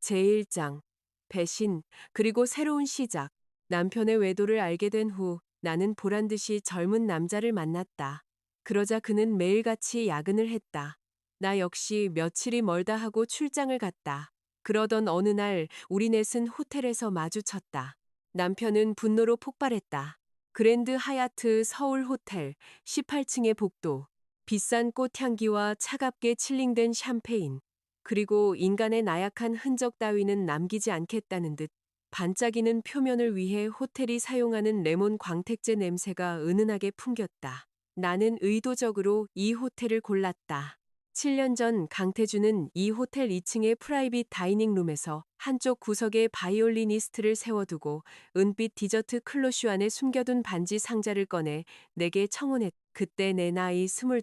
제1장 배신, 그리고 새로운 시작. 남편의 외도를 알게 된 후 나는 보란듯이 젊은 남자를 만났다. 그러자 그는 매일같이 야근을 했다. 나 역시 며칠이 멀다 하고 출장을 갔다. 그러던 어느 날 우리 넷은 호텔에서 마주쳤다. 남편은 분노로 폭발했다. 그랜드 하얏트 서울 호텔 18층의 복도, 비싼 꽃향기와 차갑게 칠링된 샴페인, 그리고 인간의 나약한 흔적 따위는 남기지 않겠다는 듯 반짝이는 표면을 위해 호텔이 사용하는 레몬 광택제 냄새가 은은하게 풍겼다. 나는 의도적으로 이 호텔을 골랐다. 7년 전 강태주는 이 호텔 2층의 프라이빗 다이닝룸에서 한쪽 구석에 바이올리니스트를 세워두고 은빛 디저트 클로슈 안에 숨겨둔 반지 상자를 꺼내 내게 청혼했다. 그때 내 나이 25.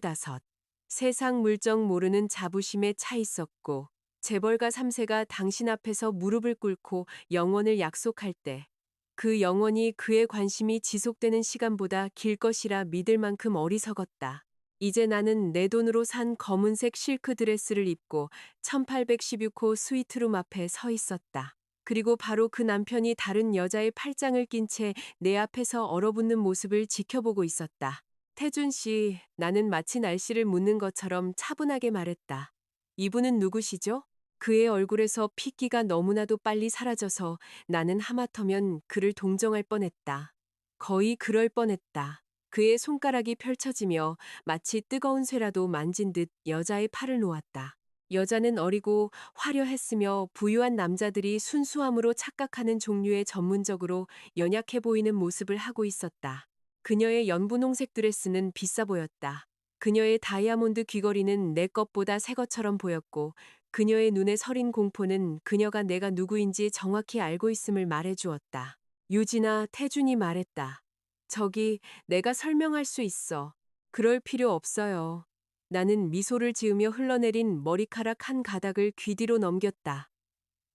세상 물정 모르는 자부심에 차 있었고 재벌가 3세가 당신 앞에서 무릎을 꿇고 영원을 약속할 때 그 영원이 그의 관심이 지속되는 시간보다 길 것이라 믿을 만큼 어리석었다. 이제 나는 내 돈으로 산 검은색 실크 드레스를 입고 1816호 스위트룸 앞에 서 있었다. 그리고 바로 그 남편이 다른 여자의 팔짱을 낀 채 내 앞에서 얼어붙는 모습을 지켜보고 있었다. 태준 씨, 나는 마치 날씨를 묻는 것처럼 차분하게 말했다. 이분은 누구시죠? 그의 얼굴에서 핏기가 너무나도 빨리 사라져서 나는 하마터면 그를 동정할 뻔했다. 거의 그럴 뻔했다. 그의 손가락이 펼쳐지며 마치 뜨거운 쇠라도 만진 듯 여자의 팔을 놓았다. 여자는 어리고 화려했으며 부유한 남자들이 순수함으로 착각하는 종류의 전문적으로 연약해 보이는 모습을 하고 있었다. 그녀의 연분홍색 드레스는 비싸 보였다. 그녀의 다이아몬드 귀걸이는 내 것보다 새 것처럼 보였고 그녀의 눈에 서린 공포는 그녀가 내가 누구인지 정확히 알고 있음을 말해주었다. 유진아, 태준이 말했다. 저기, 내가 설명할 수 있어. 그럴 필요 없어요. 나는 미소를 지으며 흘러내린 머리카락 한 가닥을 귀 뒤로 넘겼다.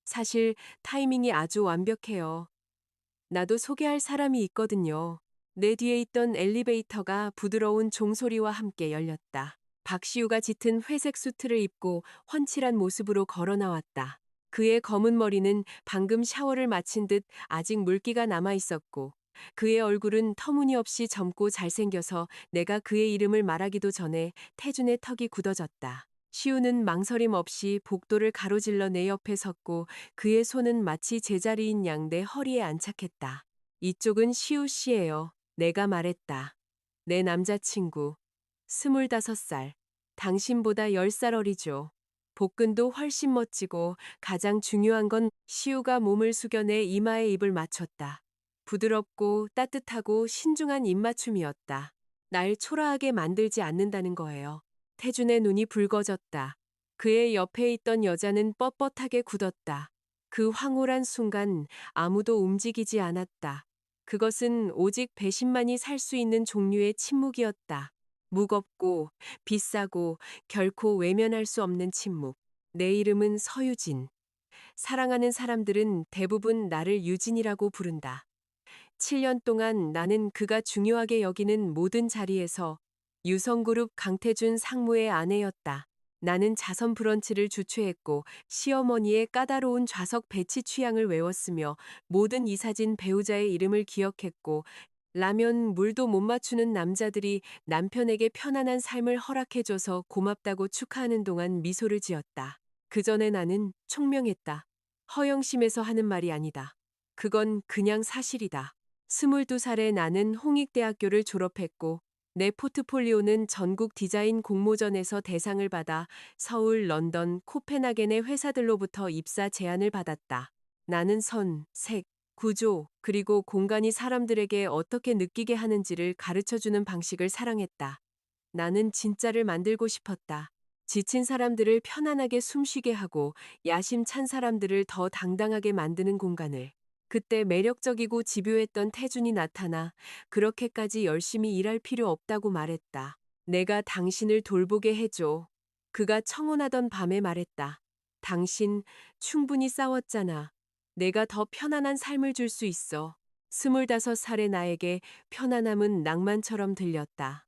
사실 타이밍이 아주 완벽해요. 나도 소개할 사람이 있거든요. 내 뒤에 있던 엘리베이터가 부드러운 종소리와 함께 열렸다. 박시우가 짙은 회색 수트를 입고 훤칠한 모습으로 걸어 나왔다. 그의 검은 머리는 방금 샤워를 마친 듯 아직 물기가 남아 있었고, 그의 얼굴은 터무니없이 젊고 잘생겨서 내가 그의 이름을 말하기도 전에 태준의 턱이 굳어졌다. 시우는 망설임 없이 복도를 가로질러 내 옆에 섰고 그의 손은 마치 제자리인 양 내 허리에 안착했다. 이쪽은 시우 씨예요. 내가 말했다. 내 남자친구. 25살. 당신보다 10살 어리죠. 복근도 훨씬 멋지고 가장 중요한 건 시우가 몸을 숙여 내 이마에 입을 맞췄다. 부드럽고 따뜻하고 신중한 입맞춤이었다. 날 초라하게 만들지 않는다는 거예요. 태준의 눈이 붉어졌다. 그의 옆에 있던 여자는 뻣뻣하게 굳었다. 그 황홀한 순간 아무도 움직이지 않았다. 그것은 오직 배신만이 살 수 있는 종류의 침묵이었다. 무겁고 비싸고 결코 외면할 수 없는 침묵. 내 이름은 서유진. 사랑하는 사람들은 대부분 나를 유진이라고 부른다. 7년 동안 나는 그가 중요하게 여기는 모든 자리에서 유성그룹 강태준 상무의 아내였다. 나는 자선 브런치를 주최했고 시어머니의 까다로운 좌석 배치 취향을 외웠으며 모든 이사진 배우자의 이름을 기억했고 라면 물도 못 맞추는 남자들이 남편에게 편안한 삶을 허락해줘서 고맙다고 축하하는 동안 미소를 지었다. 그 전에 나는 총명했다. 허영심에서 하는 말이 아니다. 그건 그냥 사실이다. 22살에 나는 홍익대학교를 졸업했고 내 포트폴리오는 전국 디자인 공모전에서 대상을 받아 서울, 런던, 코펜하겐의 회사들로부터 입사 제안을 받았다. 나는 선, 색, 구조, 그리고 공간이 사람들에게 어떻게 느끼게 하는지를 가르쳐주는 방식을 사랑했다. 나는 진짜를 만들고 싶었다. 지친 사람들을 편안하게 숨쉬게 하고 야심찬 사람들을 더 당당하게 만드는 공간을. 그때 매력적이고 집요했던 태준이 나타나 그렇게까지 열심히 일할 필요 없다고 말했다. 내가 당신을 돌보게 해줘. 그가 청혼하던 밤에 말했다. 당신 충분히 싸웠잖아. 내가 더 편안한 삶을 줄 수 있어. 25살의 나에게 편안함은 낭만처럼 들렸다.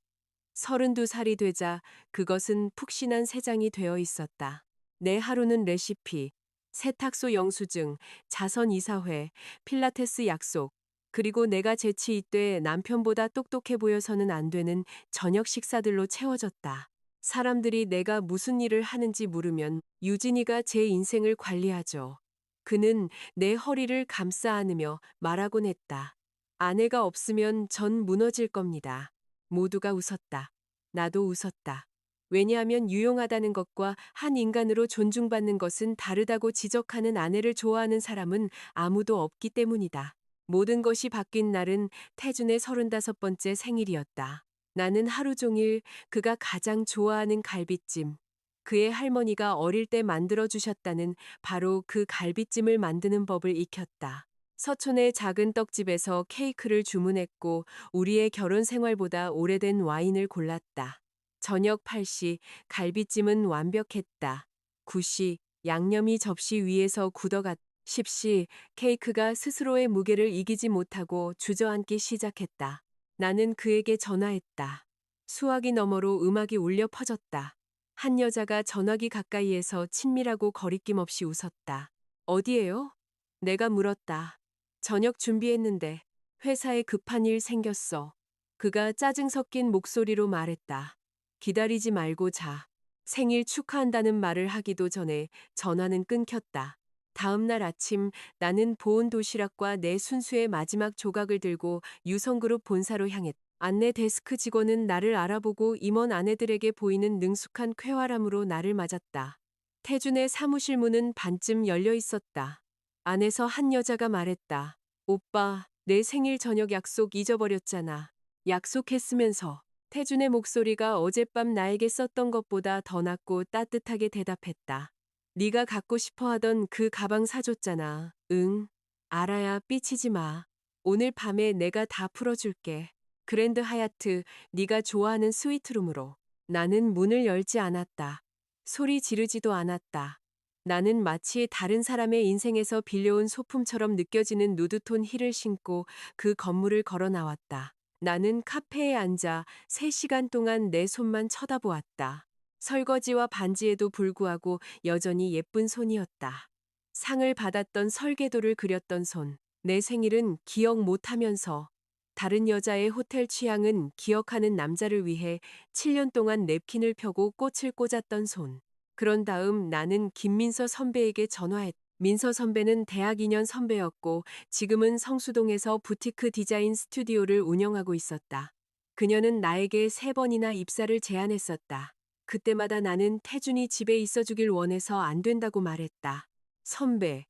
32살이 되자 그것은 푹신한 새 장이 되어 있었다. 내 하루는 레시피, 세탁소 영수증, 자선 이사회, 필라테스 약속, 그리고 내가 재치 있되 남편보다 똑똑해 보여서는 안 되는 저녁 식사들로 채워졌다. 사람들이 내가 무슨 일을 하는지 물으면 유진이가 제 인생을 관리하죠. 그는 내 허리를 감싸 안으며 말하곤 했다. 아내가 없으면 전 무너질 겁니다. 모두가 웃었다. 나도 웃었다. 왜냐하면 유용하다는 것과 한 인간으로 존중받는 것은 다르다고 지적하는 아내를 좋아하는 사람은 아무도 없기 때문이다. 모든 것이 바뀐 날은 태준의 35번째 생일이었다. 나는 하루 종일 그가 가장 좋아하는 갈비찜, 그의 할머니가 어릴 때 만들어 주셨다는 바로 그 갈비찜을 만드는 법을 익혔다. 서촌의 작은 떡집에서 케이크를 주문했고 우리의 결혼 생활보다 오래된 와인을 골랐다. 저녁 8시 갈비찜은 완벽했다. 9시 양념이 접시 위에서 굳어갔다. 10시 케이크가 스스로의 무게를 이기지 못하고 주저앉기 시작했다. 나는 그에게 전화했다. 수화기 너머로 음악이 울려 퍼졌다. 한 여자가 전화기 가까이에서 친밀하고 거리낌 없이 웃었다. 어디에요? 내가 물었다. 저녁 준비했는데 회사에 급한 일 생겼어. 그가 짜증 섞인 목소리로 말했다. 기다리지 말고 자. 생일 축하한다는 말을 하기도 전에 전화는 끊겼다. 다음 날 아침 나는 보온 도시락과 내 순수의 마지막 조각을 들고 유성그룹 본사로 향했다. 안내 데스크 직원은 나를 알아보고 임원 아내들에게 보이는 능숙한 쾌활함으로 나를 맞았다. 태준의 사무실 문은 반쯤 열려 있었다. 안에서 한 여자가 말했다. 오빠, 내 생일 저녁 약속 잊어버렸잖아. 약속했으면서. 태준의 목소리가 어젯밤 나에게 썼던 것보다 더 낮고 따뜻하게 대답했다. 네가 갖고 싶어 하던 그 가방 사줬잖아. 응. 알아야 삐치지 마. 오늘 밤에 내가 다 풀어줄게. 그랜드 하얏트, 네가 좋아하는 스위트룸으로. 나는 문을 열지 않았다. 소리 지르지도 않았다. 나는 마치 다른 사람의 인생에서 빌려온 소품처럼 느껴지는 누드톤 힐을 신고 그 건물을 걸어 나왔다. 나는 카페에 앉아 3시간 동안 내 손만 쳐다보았다. 설거지와 반지에도 불구하고 여전히 예쁜 손이었다. 상을 받았던 설계도를 그렸던 손. 내 생일은 기억 못하면서 다른 여자의 호텔 취향은 기억하는 남자를 위해 7년 동안 냅킨을 펴고 꽃을 꽂았던 손. 그런 다음 나는 김민서 선배에게 전화했다. 민서 선배는 대학 2년 선배였고 지금은 성수동에서 부티크 디자인 스튜디오를 운영하고 있었다. 그녀는 나에게 3번이나 입사를 제안했었다. 그때마다 나는 태준이 집에 있어주길 원해서 안 된다고 말했다. 선배,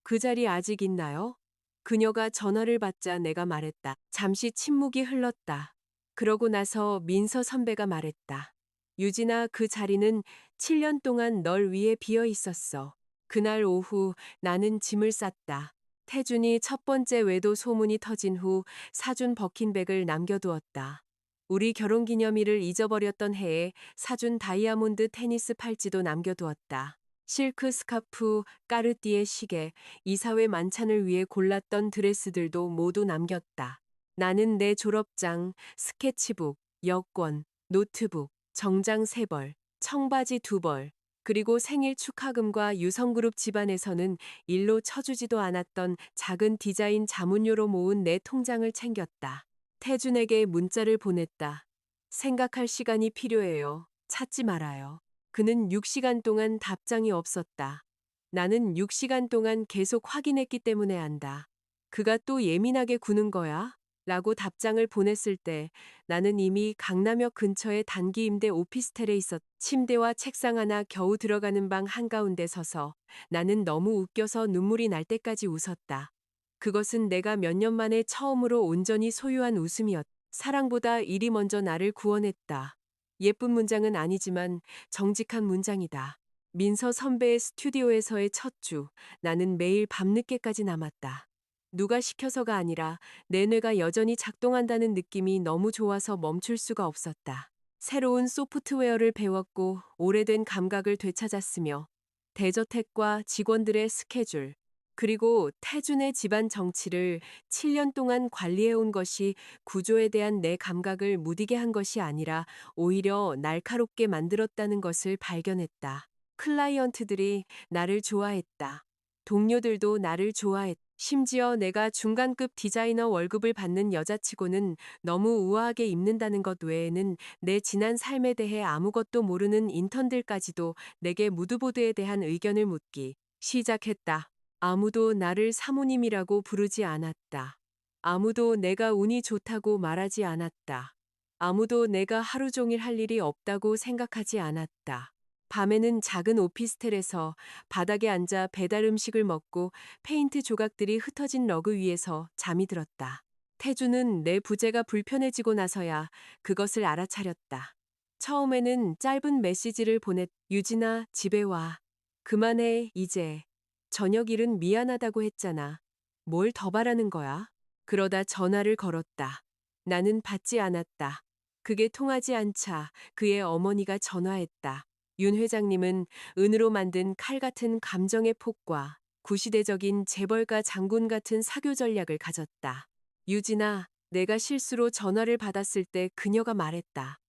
그 자리 아직 있나요? 그녀가 전화를 받자 내가 말했다. 잠시 침묵이 흘렀다. 그러고 나서 민서 선배가 말했다. 유진아, 그 자리는 7년 동안 널 위해 비어 있었어. 그날 오후 나는 짐을 쌌다. 태준이 첫 번째 외도 소문이 터진 후 사준 버킨백을 남겨두었다. 우리 결혼기념일을 잊어버렸던 해에 사준 다이아몬드 테니스 팔찌도 남겨두었다. 실크 스카프, 까르띠에 시계, 이사회 만찬을 위해 골랐던 드레스들도 모두 남겼다. 나는 내 졸업장, 스케치북, 여권, 노트북, 정장 3벌, 청바지 2벌, 그리고 생일 축하금과 유성그룹 집안에서는 일로 쳐주지도 않았던 작은 디자인 자문료로 모은 내 통장을 챙겼다. 태준에게 문자를 보냈다. 생각할 시간이 필요해요. 찾지 말아요. 그는 6시간 동안 답장이 없었다. 나는 6시간 동안 계속 확인했기 때문에 안다. 그가 또 예민하게 구는 거야? 라고 답장을 보냈을 때 나는 이미 강남역 근처의 단기 임대 오피스텔에 있었. 침대와 책상 하나 겨우 들어가는 방 한가운데 서서 나는 너무 웃겨서 눈물이 날 때까지 웃었다. 그것은 내가 몇 년 만에 처음으로 온전히 소유한 웃음이었다. 사랑보다 일이 먼저 나를 구원했다. 예쁜 문장은 아니지만 정직한 문장이다. 민서 선배의 스튜디오에서의 첫 주, 나는 매일 밤늦게까지 남았다. 누가 시켜서가 아니라 내 뇌가 여전히 작동한다는 느낌이 너무 좋아서 멈출 수가 없었다. 새로운 소프트웨어를 배웠고 오래된 감각을 되찾았으며 대저택과 직원들의 스케줄, 그리고 태준의 집안 정치를 7년 동안 관리해온 것이 구조에 대한 내 감각을 무디게 한 것이 아니라 오히려 날카롭게 만들었다는 것을 발견했다. 클라이언트들이 나를 좋아했다. 동료들도 나를 좋아했다. 심지어 내가 중간급 디자이너 월급을 받는 여자치고는 너무 우아하게 입는다는 것 외에는 내 지난 삶에 대해 아무것도 모르는 인턴들까지도 내게 무드보드에 대한 의견을 묻기 시작했다. 아무도 나를 사모님이라고 부르지 않았다. 아무도 내가 운이 좋다고 말하지 않았다. 아무도 내가 하루 종일 할 일이 없다고 생각하지 않았다. 밤에는 작은 오피스텔에서 바닥에 앉아 배달 음식을 먹고 페인트 조각들이 흩어진 러그 위에서 잠이 들었다. 태주는 내 부재가 불편해지고 나서야 그것을 알아차렸다. 처음에는 짧은 메시지를 보냈. 유진아, 집에 와. 그만해, 이제. 저녁 일은 미안하다고 했잖아. 뭘 더 바라는 거야? 그러다 전화를 걸었다. 나는 받지 않았다. 그게 통하지 않자 그의 어머니가 전화했다. 윤 회장님은 은으로 만든 칼 같은 감정의 폭과 구시대적인 재벌가 장군 같은 사교 전략을 가졌다. 유진아, 내가 실수로 전화를 받았을 때 그녀가 말했다.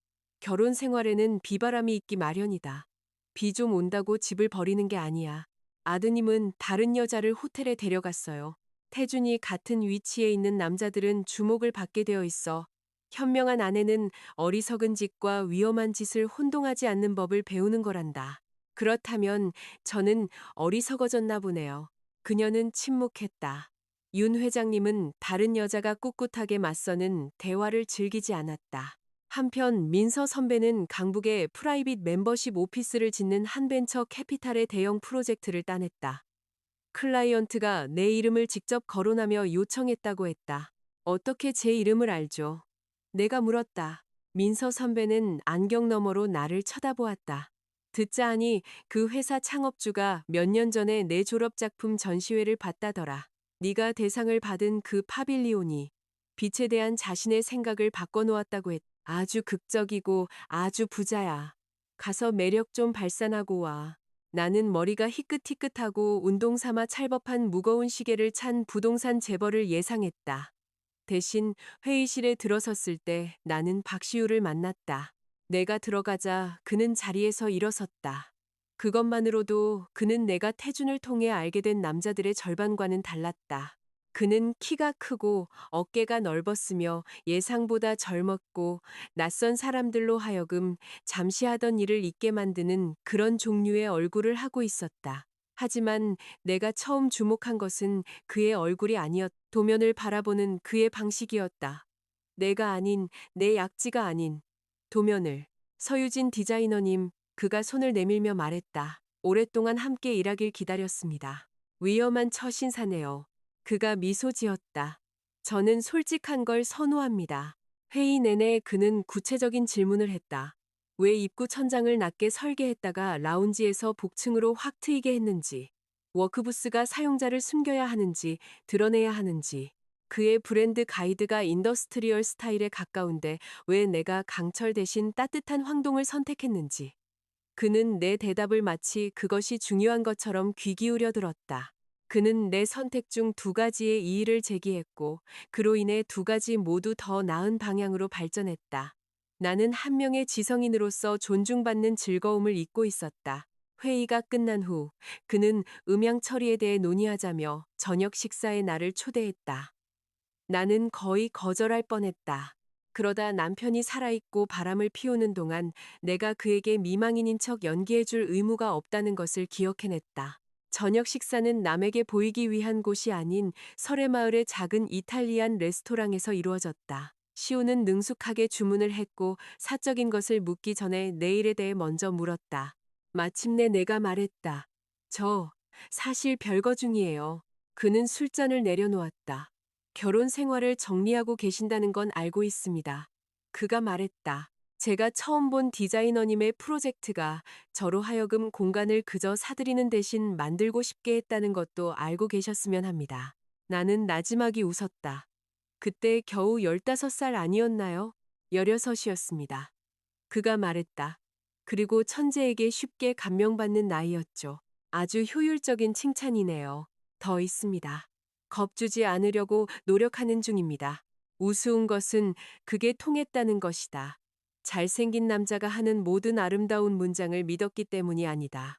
결혼 생활에는 비바람이 있기 마련이다. 비 좀 온다고 집을 버리는 게 아니야. 아드님은 다른 여자를 호텔에 데려갔어요. 태준이 같은 위치에 있는 남자들은 주목을 받게 되어 있어. 현명한 아내는 어리석은 짓과 위험한 짓을 혼동하지 않는 법을 배우는 거란다. 그렇다면 저는 어리석어졌나 보네요. 그녀는 침묵했다. 윤 회장님은 다른 여자가 꿋꿋하게 맞서는 대화를 즐기지 않았다. 한편 민서 선배는 강북에 프라이빗 멤버십 오피스를 짓는 한 벤처 캐피탈의 대형 프로젝트를 따냈다. 클라이언트가 내 이름을 직접 거론하며 요청했다고 했다. 어떻게 제 이름을 알죠? 내가 물었다. 민서 선배는 안경 너머로 나를 쳐다보았다. 듣자 하니 그 회사 창업주가 몇 년 전에 내 졸업작품 전시회를 봤다더라. 네가 대상을 받은 그 파빌리온이 빛에 대한 자신의 생각을 바꿔놓았다고 했다. 아주 극적이고 아주 부자야. 가서 매력 좀 발산하고 와. 나는 머리가 희끗희끗하고 운동 삼아 찰법한 무거운 시계를 찬 부동산 재벌을 예상했다. 대신 회의실에 들어섰을 때 나는 박시우를 만났다. 내가 들어가자 그는 자리에서 일어섰다. 그것만으로도 그는 내가 태준을 통해 알게 된 남자들의 절반과는 달랐다. 그는 키가 크고 어깨가 넓었으며 예상보다 젊었고 낯선 사람들로 하여금 잠시 하던 일을 잊게 만드는 그런 종류의 얼굴을 하고 있었다. 하지만 내가 처음 주목한 것은 그의 얼굴이 아니었, 도면을 바라보는 그의 방식이었다. 내가 아닌, 내 약지가 아닌 도면을. 서유진 디자이너님, 그가 손을 내밀며 말했다. 오랫동안 함께 일하길 기다렸습니다. 위험한 처신사네요. 그가 미소 지었다. 저는 솔직한 걸 선호합니다. 회의 내내 그는 구체적인 질문을 했다. 왜 입구 천장을 낮게 설계했다가 라운지에서 복층으로 확 트이게 했는지, 워크부스가 사용자를 숨겨야 하는지, 드러내야 하는지, 그의 브랜드 가이드가 인더스트리얼 스타일에 가까운데 왜 내가 강철 대신 따뜻한 황동을 선택했는지. 그는 내 대답을 마치 그것이 중요한 것처럼 귀 기울여 들었다. 그는 내 선택 중 두 가지의 이의를 제기했고, 그로 인해 두 가지 모두 더 나은 방향으로 발전했다. 나는 한 명의 지성인으로서 존중받는 즐거움을 잊고 있었다. 회의가 끝난 후, 그는 음향 처리에 대해 논의하자며 저녁 식사에 나를 초대했다. 나는 거의 거절할 뻔했다. 그러다 남편이 살아있고 바람을 피우는 동안 내가 그에게 미망인인 척 연기해줄 의무가 없다는 것을 기억해냈다. 저녁 식사는 남에게 보이기 위한 곳이 아닌 설해마을의 작은 이탈리안 레스토랑에서 이루어졌다. 시우는 능숙하게 주문을 했고 사적인 것을 묻기 전에 내일에 대해 먼저 물었다. 마침내 내가 말했다. 저 사실 별거 중이에요. 그는 술잔을 내려놓았다. 결혼 생활을 정리하고 계신다는 건 알고 있습니다. 그가 말했다. 제가 처음 본 디자이너님의 프로젝트가 저로 하여금 공간을 그저 사들이는 대신 만들고 싶게 했다는 것도 알고 계셨으면 합니다. 나는 나지막이 웃었다. 그때 겨우 15살 아니었나요? 16이었습니다. 그가 말했다. 그리고 천재에게 쉽게 감명받는 나이였죠. 아주 효율적인 칭찬이네요. 더 있습니다. 겁주지 않으려고 노력하는 중입니다. 우스운 것은 그게 통했다는 것이다. 잘생긴 남자가 하는 모든 아름다운 문장을 믿었기 때문이 아니다.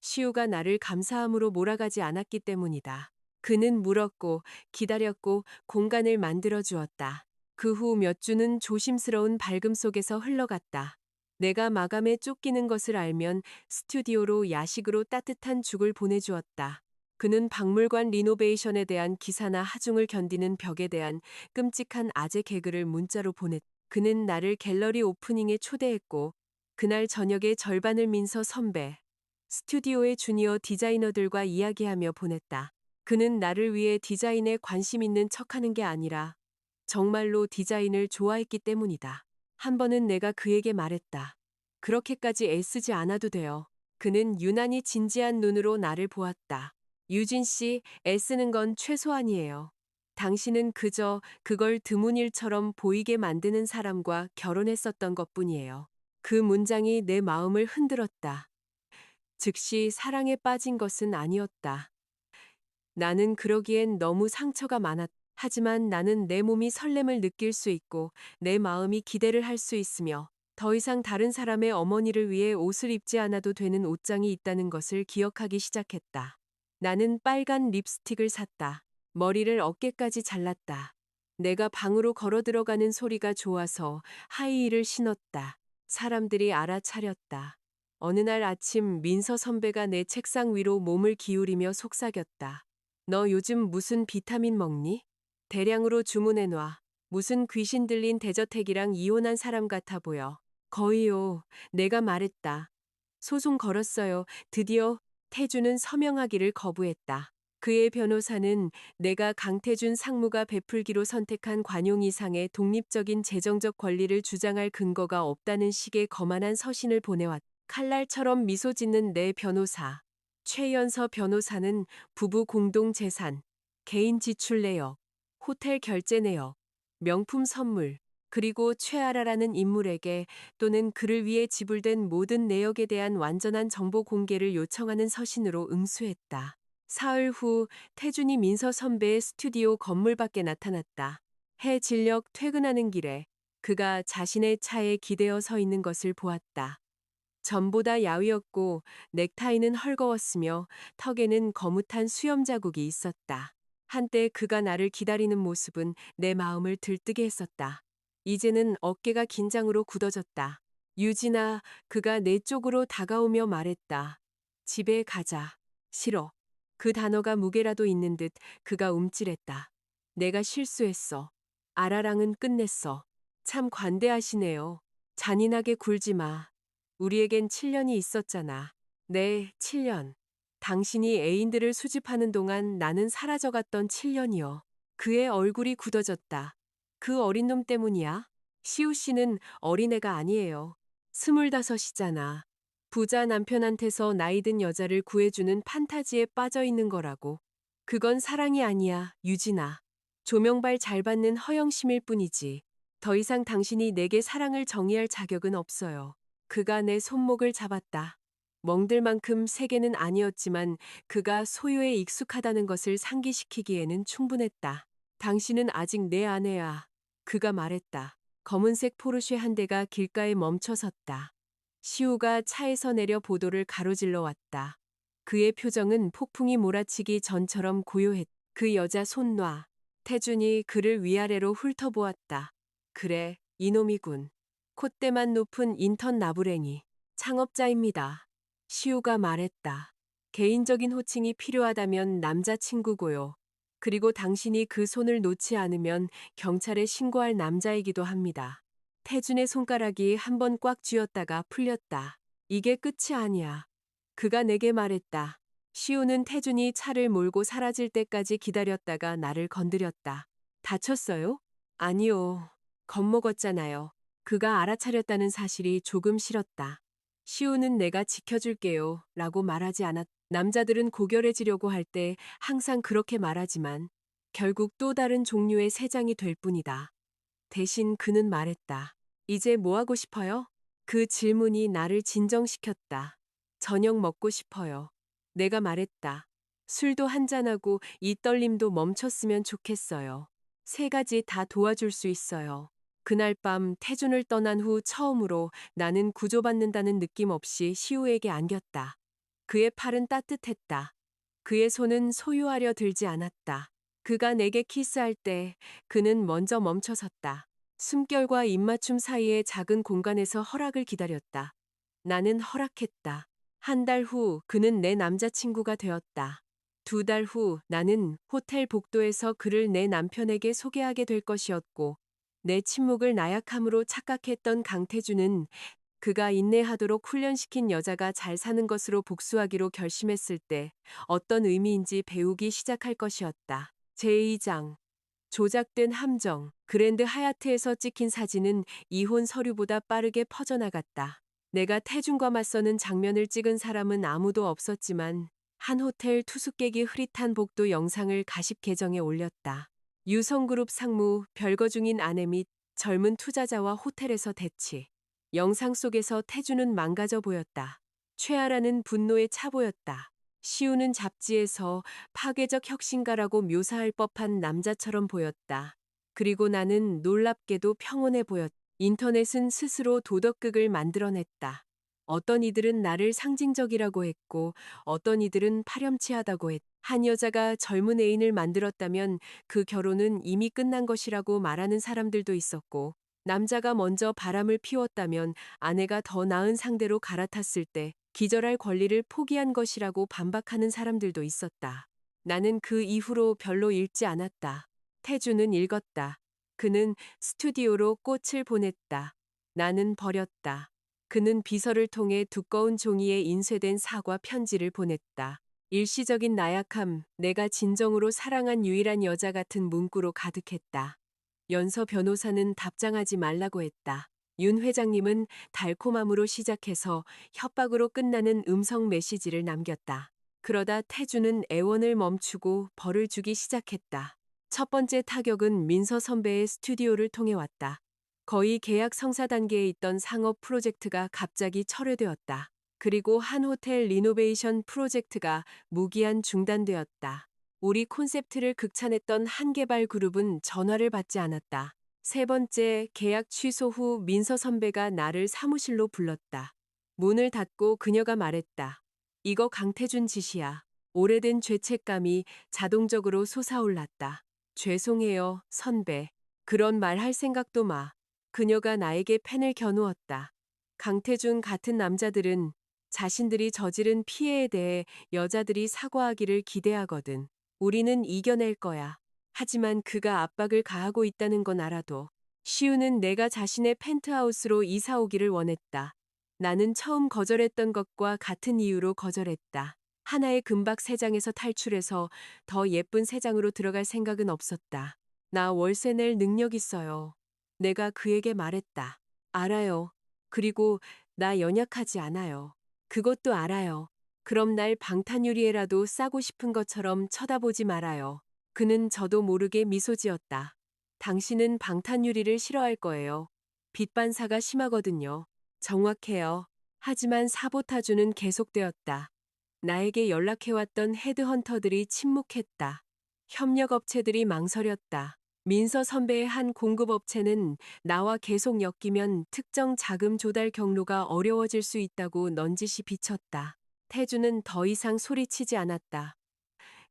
시우가 나를 감사함으로 몰아가지 않았기 때문이다. 그는 물었고 기다렸고 공간을 만들어 주었다. 그 후 몇 주는 조심스러운 밝음 속에서 흘러갔다. 내가 마감에 쫓기는 것을 알면 스튜디오로 야식으로 따뜻한 죽을 보내주었다. 그는 박물관 리노베이션에 대한 기사나 하중을 견디는 벽에 대한 끔찍한 아재 개그를 문자로 보냈다. 그는 나를 갤러리 오프닝에 초대했고 그날 저녁에 절반을 민서 선배, 스튜디오의 주니어 디자이너들과 이야기하며 보냈다. 그는 나를 위해 디자인에 관심 있는 척하는 게 아니라 정말로 디자인을 좋아했기 때문이다. 한 번은 내가 그에게 말했다. 그렇게까지 애쓰지 않아도 돼요. 그는 유난히 진지한 눈으로 나를 보았다. 유진 씨, 애쓰는 건 최소한이에요. 당신은 그저 그걸 드문 일처럼 보이게 만드는 사람과 결혼했었던 것뿐이에요. 그 문장이 내 마음을 흔들었다. 즉시 사랑에 빠진 것은 아니었다. 나는 그러기엔 너무 상처가 많았다. 하지만 나는 내 몸이 설렘을 느낄 수 있고 내 마음이 기대를 할 수 있으며 더 이상 다른 사람의 어머니를 위해 옷을 입지 않아도 되는 옷장이 있다는 것을 기억하기 시작했다. 나는 빨간 립스틱을 샀다. 머리를 어깨까지 잘랐다. 내가 방으로 걸어 들어가는 소리가 좋아서 하이힐을 신었다. 사람들이 알아차렸다. 어느 날 아침 민서 선배가 내 책상 위로 몸을 기울이며 속삭였다. 너 요즘 무슨 비타민 먹니? 대량으로 주문해놔. 무슨 귀신 들린 대저택이랑 이혼한 사람 같아 보여. 거의요. 내가 말했다. 소송 걸었어요. 드디어 태준은 서명하기를 거부했다. 그의 변호사는 내가 강태준 상무가 베풀기로 선택한 관용 이상의 독립적인 재정적 권리를 주장할 근거가 없다는 식의 거만한 서신을 보내왔다. 칼날처럼 미소 짓는 내 변호사. 최연서 변호사는 부부 공동 재산, 개인 지출 내역, 호텔 결제 내역, 명품 선물, 그리고 최아라라는 인물에게 또는 그를 위해 지불된 모든 내역에 대한 완전한 정보 공개를 요청하는 서신으로 응수했다. 사흘 후 태준이 민서 선배의 스튜디오 건물 밖에 나타났다. 해 진력 퇴근하는 길에 그가 자신의 차에 기대어 서 있는 것을 보았다. 전보다 야위었고 넥타이는 헐거웠으며 턱에는 거뭇한 수염 자국이 있었다. 한때 그가 나를 기다리는 모습은 내 마음을 들뜨게 했었다. 이제는 어깨가 긴장으로 굳어졌다. 유진아, 그가 내 쪽으로 다가오며 말했다. 집에 가자. 싫어. 그 단어가 무게라도 있는 듯 그가 움찔했다. 내가 실수했어. 아라랑은 끝냈어. 참 관대하시네요. 잔인하게 굴지 마. 우리에겐 7년이 있었잖아. 네, 7년. 당신이 애인들을 수집하는 동안 나는 사라져갔던 7년이요. 그의 얼굴이 굳어졌다. 그 어린 놈 때문이야? 시우 씨는 어린애가 아니에요. 25이잖아. 부자 남편한테서 나이든 여자를 구해주는 판타지에 빠져 있는 거라고. 그건 사랑이 아니야, 유진아. 조명발 잘 받는 허영심일 뿐이지. 더 이상 당신이 내게 사랑을 정의할 자격은 없어요. 그가 내 손목을 잡았다. 멍들 만큼 세게는 아니었지만 그가 소유에 익숙하다는 것을 상기시키기에는 충분했다. 당신은 아직 내 아내야. 그가 말했다. 검은색 포르쉐 한 대가 길가에 멈춰 섰다. 시우가 차에서 내려 보도를 가로질러 왔다. 그의 표정은 폭풍이 몰아치기 전처럼 고요했다. 그 여자 손 놔. 태준이 그를 위아래로 훑어보았다. 그래, 이놈이군. 콧대만 높은 인턴 나부랭이. 창업자입니다. 시우가 말했다. 개인적인 호칭이 필요하다면 남자친구고요. 그리고 당신이 그 손을 놓지 않으면 경찰에 신고할 남자이기도 합니다. 태준의 손가락이 한 번 꽉 쥐었다가 풀렸다. 이게 끝이 아니야. 그가 내게 말했다. 시우는 태준이 차를 몰고 사라질 때까지 기다렸다가 나를 건드렸다. 다쳤어요? 아니요. 겁먹었잖아요. 그가 알아차렸다는 사실이 조금 싫었다. 시우는 내가 지켜줄게요. 라고 말하지 않았. 남자들은 고결해지려고 할 때 항상 그렇게 말하지만 결국 또 다른 종류의 세장이 될 뿐이다. 대신 그는 말했다. 이제 뭐 하고 싶어요? 그 질문이 나를 진정시켰다. 저녁 먹고 싶어요. 내가 말했다. 술도 한잔하고 이 떨림도 멈췄으면 좋겠어요. 세 가지 다 도와줄 수 있어요. 그날 밤 태준을 떠난 후 처음으로 나는 구조받는다는 느낌 없이 시우에게 안겼다. 그의 팔은 따뜻했다. 그의 손은 소유하려 들지 않았다. 그가 내게 키스할 때 그는 먼저 멈춰섰다. 숨결과 입맞춤 사이의 작은 공간에서 허락을 기다렸다. 나는 허락했다. 한 달 후 그는 내 남자친구가 되었다. 2달 후 나는 호텔 복도에서 그를 내 남편에게 소개하게 될 것이었고, 내 침묵을 나약함으로 착각했던 강태주는 그가 인내하도록 훈련시킨 여자가 잘 사는 것으로 복수하기로 결심했을 때 어떤 의미인지 배우기 시작할 것이었다. 제2장. 조작된 함정. 그랜드 하얏트에서 찍힌 사진은 이혼 서류보다 빠르게 퍼져나갔다. 내가 태준과 맞서는 장면을 찍은 사람은 아무도 없었지만 한 호텔 투숙객이 흐릿한 복도 영상을 가십 계정에 올렸다. 유성그룹 상무, 별거 중인 아내 및 젊은 투자자와 호텔에서 대치. 영상 속에서 태준은 망가져 보였다. 최아라는 분노에 차 보였다. 시우는 잡지에서 파괴적 혁신가라고 묘사할 법한 남자처럼 보였다. 그리고 나는 놀랍게도 평온해 보였다. 인터넷은 스스로 도덕극을 만들어냈다. 어떤 이들은 나를 상징적이라고 했고 어떤 이들은 파렴치하다고 했다. 한 여자가 젊은 애인을 만들었다면 그 결혼은 이미 끝난 것이라고 말하는 사람들도 있었고, 남자가 먼저 바람을 피웠다면 아내가 더 나은 상대로 갈아탔을 때 기절할 권리를 포기한 것이라고 반박하는 사람들도 있었다. 나는 그 이후로 별로 읽지 않았다. 태주는 읽었다. 그는 스튜디오로 꽃을 보냈다. 나는 버렸다. 그는 비서를 통해 두꺼운 종이에 인쇄된 사과 편지를 보냈다. 일시적인 나약함, 내가 진정으로 사랑한 유일한 여자 같은 문구로 가득했다. 연서 변호사는 답장하지 말라고 했다. 윤 회장님은 달콤함으로 시작해서 협박으로 끝나는 음성 메시지를 남겼다. 그러다 태주는 애원을 멈추고 벌을 주기 시작했다. 첫 번째 타격은 민서 선배의 스튜디오를 통해 왔다. 거의 계약 성사 단계에 있던 상업 프로젝트가 갑자기 철회되었다. 그리고 한 호텔 리노베이션 프로젝트가 무기한 중단되었다. 우리 콘셉트를 극찬했던 한 개발 그룹은 전화를 받지 않았다. 세 번째, 계약 취소 후 민서 선배가 나를 사무실로 불렀다. 문을 닫고 그녀가 말했다. 이거 강태준 짓이야. 오래된 죄책감이 자동적으로 솟아올랐다. 죄송해요, 선배. 그런 말 할 생각도 마. 그녀가 나에게 펜을 겨누었다. 강태준 같은 남자들은 자신들이 저지른 피해에 대해 여자들이 사과하기를 기대하거든. 우리는 이겨낼 거야. 하지만 그가 압박을 가하고 있다는 건 알아도 시우는 내가 자신의 펜트하우스로 이사 오기를 원했다. 나는 처음 거절했던 것과 같은 이유로 거절했다. 하나의 금박 세장에서 탈출해서 더 예쁜 세장으로 들어갈 생각은 없었다. 나 월세 낼 능력 있어요. 내가 그에게 말했다. 알아요. 그리고 나 연약하지 않아요. 그것도 알아요. 그럼 날 방탄유리에라도 싸고 싶은 것처럼 쳐다보지 말아요. 그는 저도 모르게 미소 지었다. 당신은 방탄유리를 싫어할 거예요. 빛반사가 심하거든요. 정확해요. 하지만 사보타주는 계속되었다. 나에게 연락해왔던 헤드헌터들이 침묵했다. 협력업체들이 망설였다. 민서 선배의 한 공급업체는 나와 계속 엮이면 특정 자금 조달 경로가 어려워질 수 있다고 넌지시 비쳤다. 태주는 더 이상 소리치지 않았다.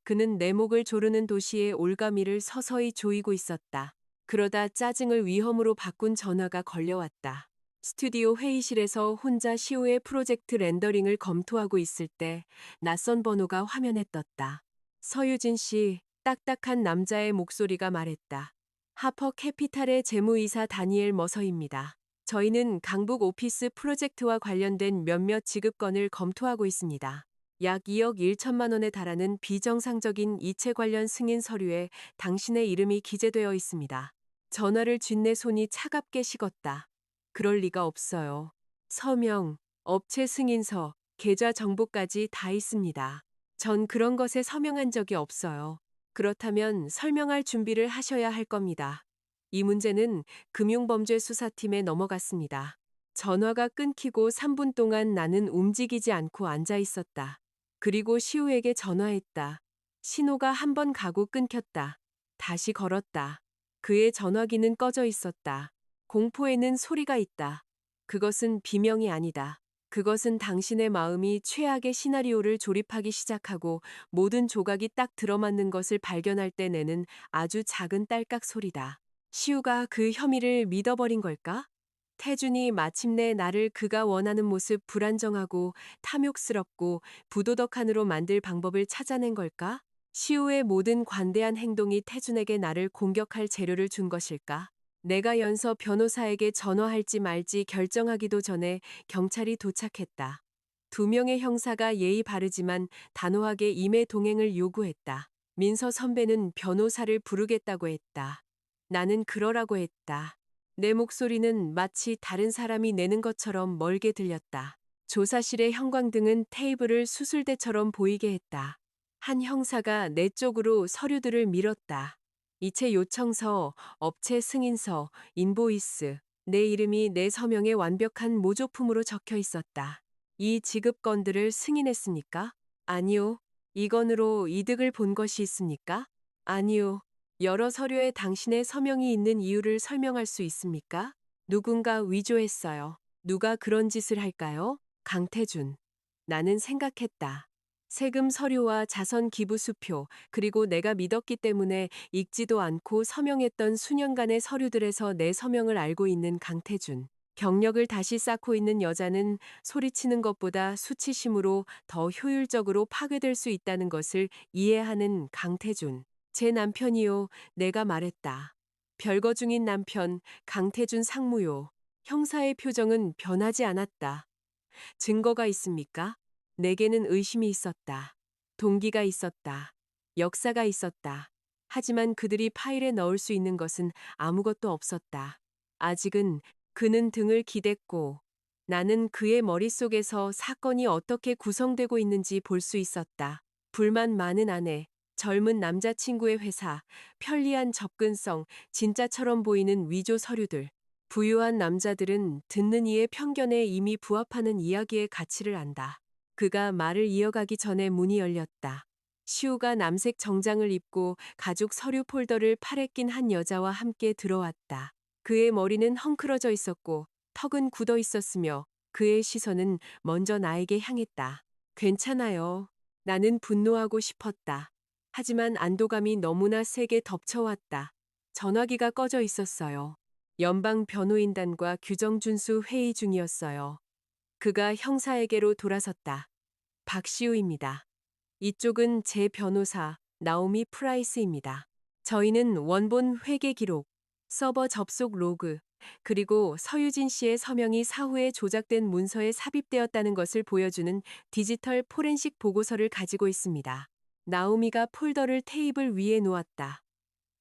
그는 내 목을 조르는 도시의 올가미를 서서히 조이고 있었다. 그러다 짜증을 위험으로 바꾼 전화가 걸려왔다. 스튜디오 회의실에서 혼자 시우의 프로젝트 렌더링을 검토하고 있을 때 낯선 번호가 화면에 떴다. 서유진 씨, 딱딱한 남자의 목소리가 말했다. 하퍼 캐피탈의 재무이사 다니엘 머서입니다. 저희는 강북 오피스 프로젝트와 관련된 몇몇 지급건을 검토하고 있습니다. 약 2억 1천만 원에 달하는 비정상적인 이체 관련 승인 서류에 당신의 이름이 기재되어 있습니다. 전화를 쥔 내 손이 차갑게 식었다. 그럴 리가 없어요. 서명, 업체 승인서, 계좌 정보까지 다 있습니다. 전 그런 것에 서명한 적이 없어요. 그렇다면 설명할 준비를 하셔야 할 겁니다. 이 문제는 금융범죄수사팀에 넘어갔습니다. 전화가 끊기고 3분 동안 나는 움직이지 않고 앉아 있었다. 그리고 시우에게 전화했다. 신호가 한 번 가고 끊겼다. 다시 걸었다. 그의 전화기는 꺼져 있었다. 공포에는 소리가 있다. 그것은 비명이 아니다. 그것은 당신의 마음이 최악의 시나리오를 조립하기 시작하고 모든 조각이 딱 들어맞는 것을 발견할 때 내는 아주 작은 딸깍 소리다. 시우가 그 혐의를 믿어버린 걸까? 태준이 마침내 나를 그가 원하는 모습 불안정하고 탐욕스럽고 부도덕한으로 만들 방법을 찾아낸 걸까? 시우의 모든 관대한 행동이 태준에게 나를 공격할 재료를 준 것일까? 내가 연서 변호사에게 전화할지 말지 결정하기도 전에 경찰이 도착했다. 두 명의 형사가 예의 바르지만 단호하게 임의 동행을 요구했다. 민서 선배는 변호사를 부르겠다고 했다. 나는 그러라고 했다. 내 목소리는 마치 다른 사람이 내는 것처럼 멀게 들렸다. 조사실의 형광등은 테이블을 수술대처럼 보이게 했다. 한 형사가 내 쪽으로 서류들을 밀었다. 이체 요청서, 업체 승인서, 인보이스. 내 이름이 내 서명에 완벽한 모조품으로 적혀 있었다. 이 지급건들을 승인했습니까? 아니요. 이 건으로 이득을 본 것이 있습니까? 아니요. 여러 서류에 당신의 서명이 있는 이유를 설명할 수 있습니까? 누군가 위조했어요. 누가 그런 짓을 할까요? 강태준. 나는 생각했다. 세금 서류와 자선 기부 수표, 그리고 내가 믿었기 때문에 읽지도 않고 서명했던 수년간의 서류들에서 내 서명을 알고 있는 강태준. 경력을 다시 쌓고 있는 여자는 소리치는 것보다 수치심으로 더 효율적으로 파괴될 수 있다는 것을 이해하는 강태준. 제 남편이요, 내가 말했다. 별거 중인 남편, 강태준 상무요. 형사의 표정은 변하지 않았다. 증거가 있습니까? 내게는 의심이 있었다. 동기가 있었다. 역사가 있었다. 하지만 그들이 파일에 넣을 수 있는 것은 아무것도 없었다. 아직은 그는 등을 기댔고 나는 그의 머릿속에서 사건이 어떻게 구성되고 있는지 볼 수 있었다. 불만 많은 아내, 젊은 남자친구의 회사, 편리한 접근성, 진짜처럼 보이는 위조 서류들. 부유한 남자들은 듣는 이의 편견에 이미 부합하는 이야기의 가치를 안다. 그가 말을 이어가기 전에 문이 열렸다. 시우가 남색 정장을 입고 가죽 서류 폴더를 팔에 낀 한 여자와 함께 들어왔다. 그의 머리는 헝클어져 있었고 턱은 굳어 있었으며 그의 시선은 먼저 나에게 향했다. 괜찮아요. 나는 분노하고 싶었다. 하지만 안도감이 너무나 세게 덮쳐왔다. 전화기가 꺼져 있었어요. 연방 변호인단과 규정준수 회의 중이었어요. 그가 형사에게로 돌아섰다. 박시우입니다. 이쪽은 제 변호사 나오미 프라이스입니다. 저희는 원본 회계 기록, 서버 접속 로그, 그리고 서유진 씨의 서명이 사후에 조작된 문서에 삽입되었다는 것을 보여주는 디지털 포렌식 보고서를 가지고 있습니다. 나오미가 폴더를 테이블 위에 놓았다.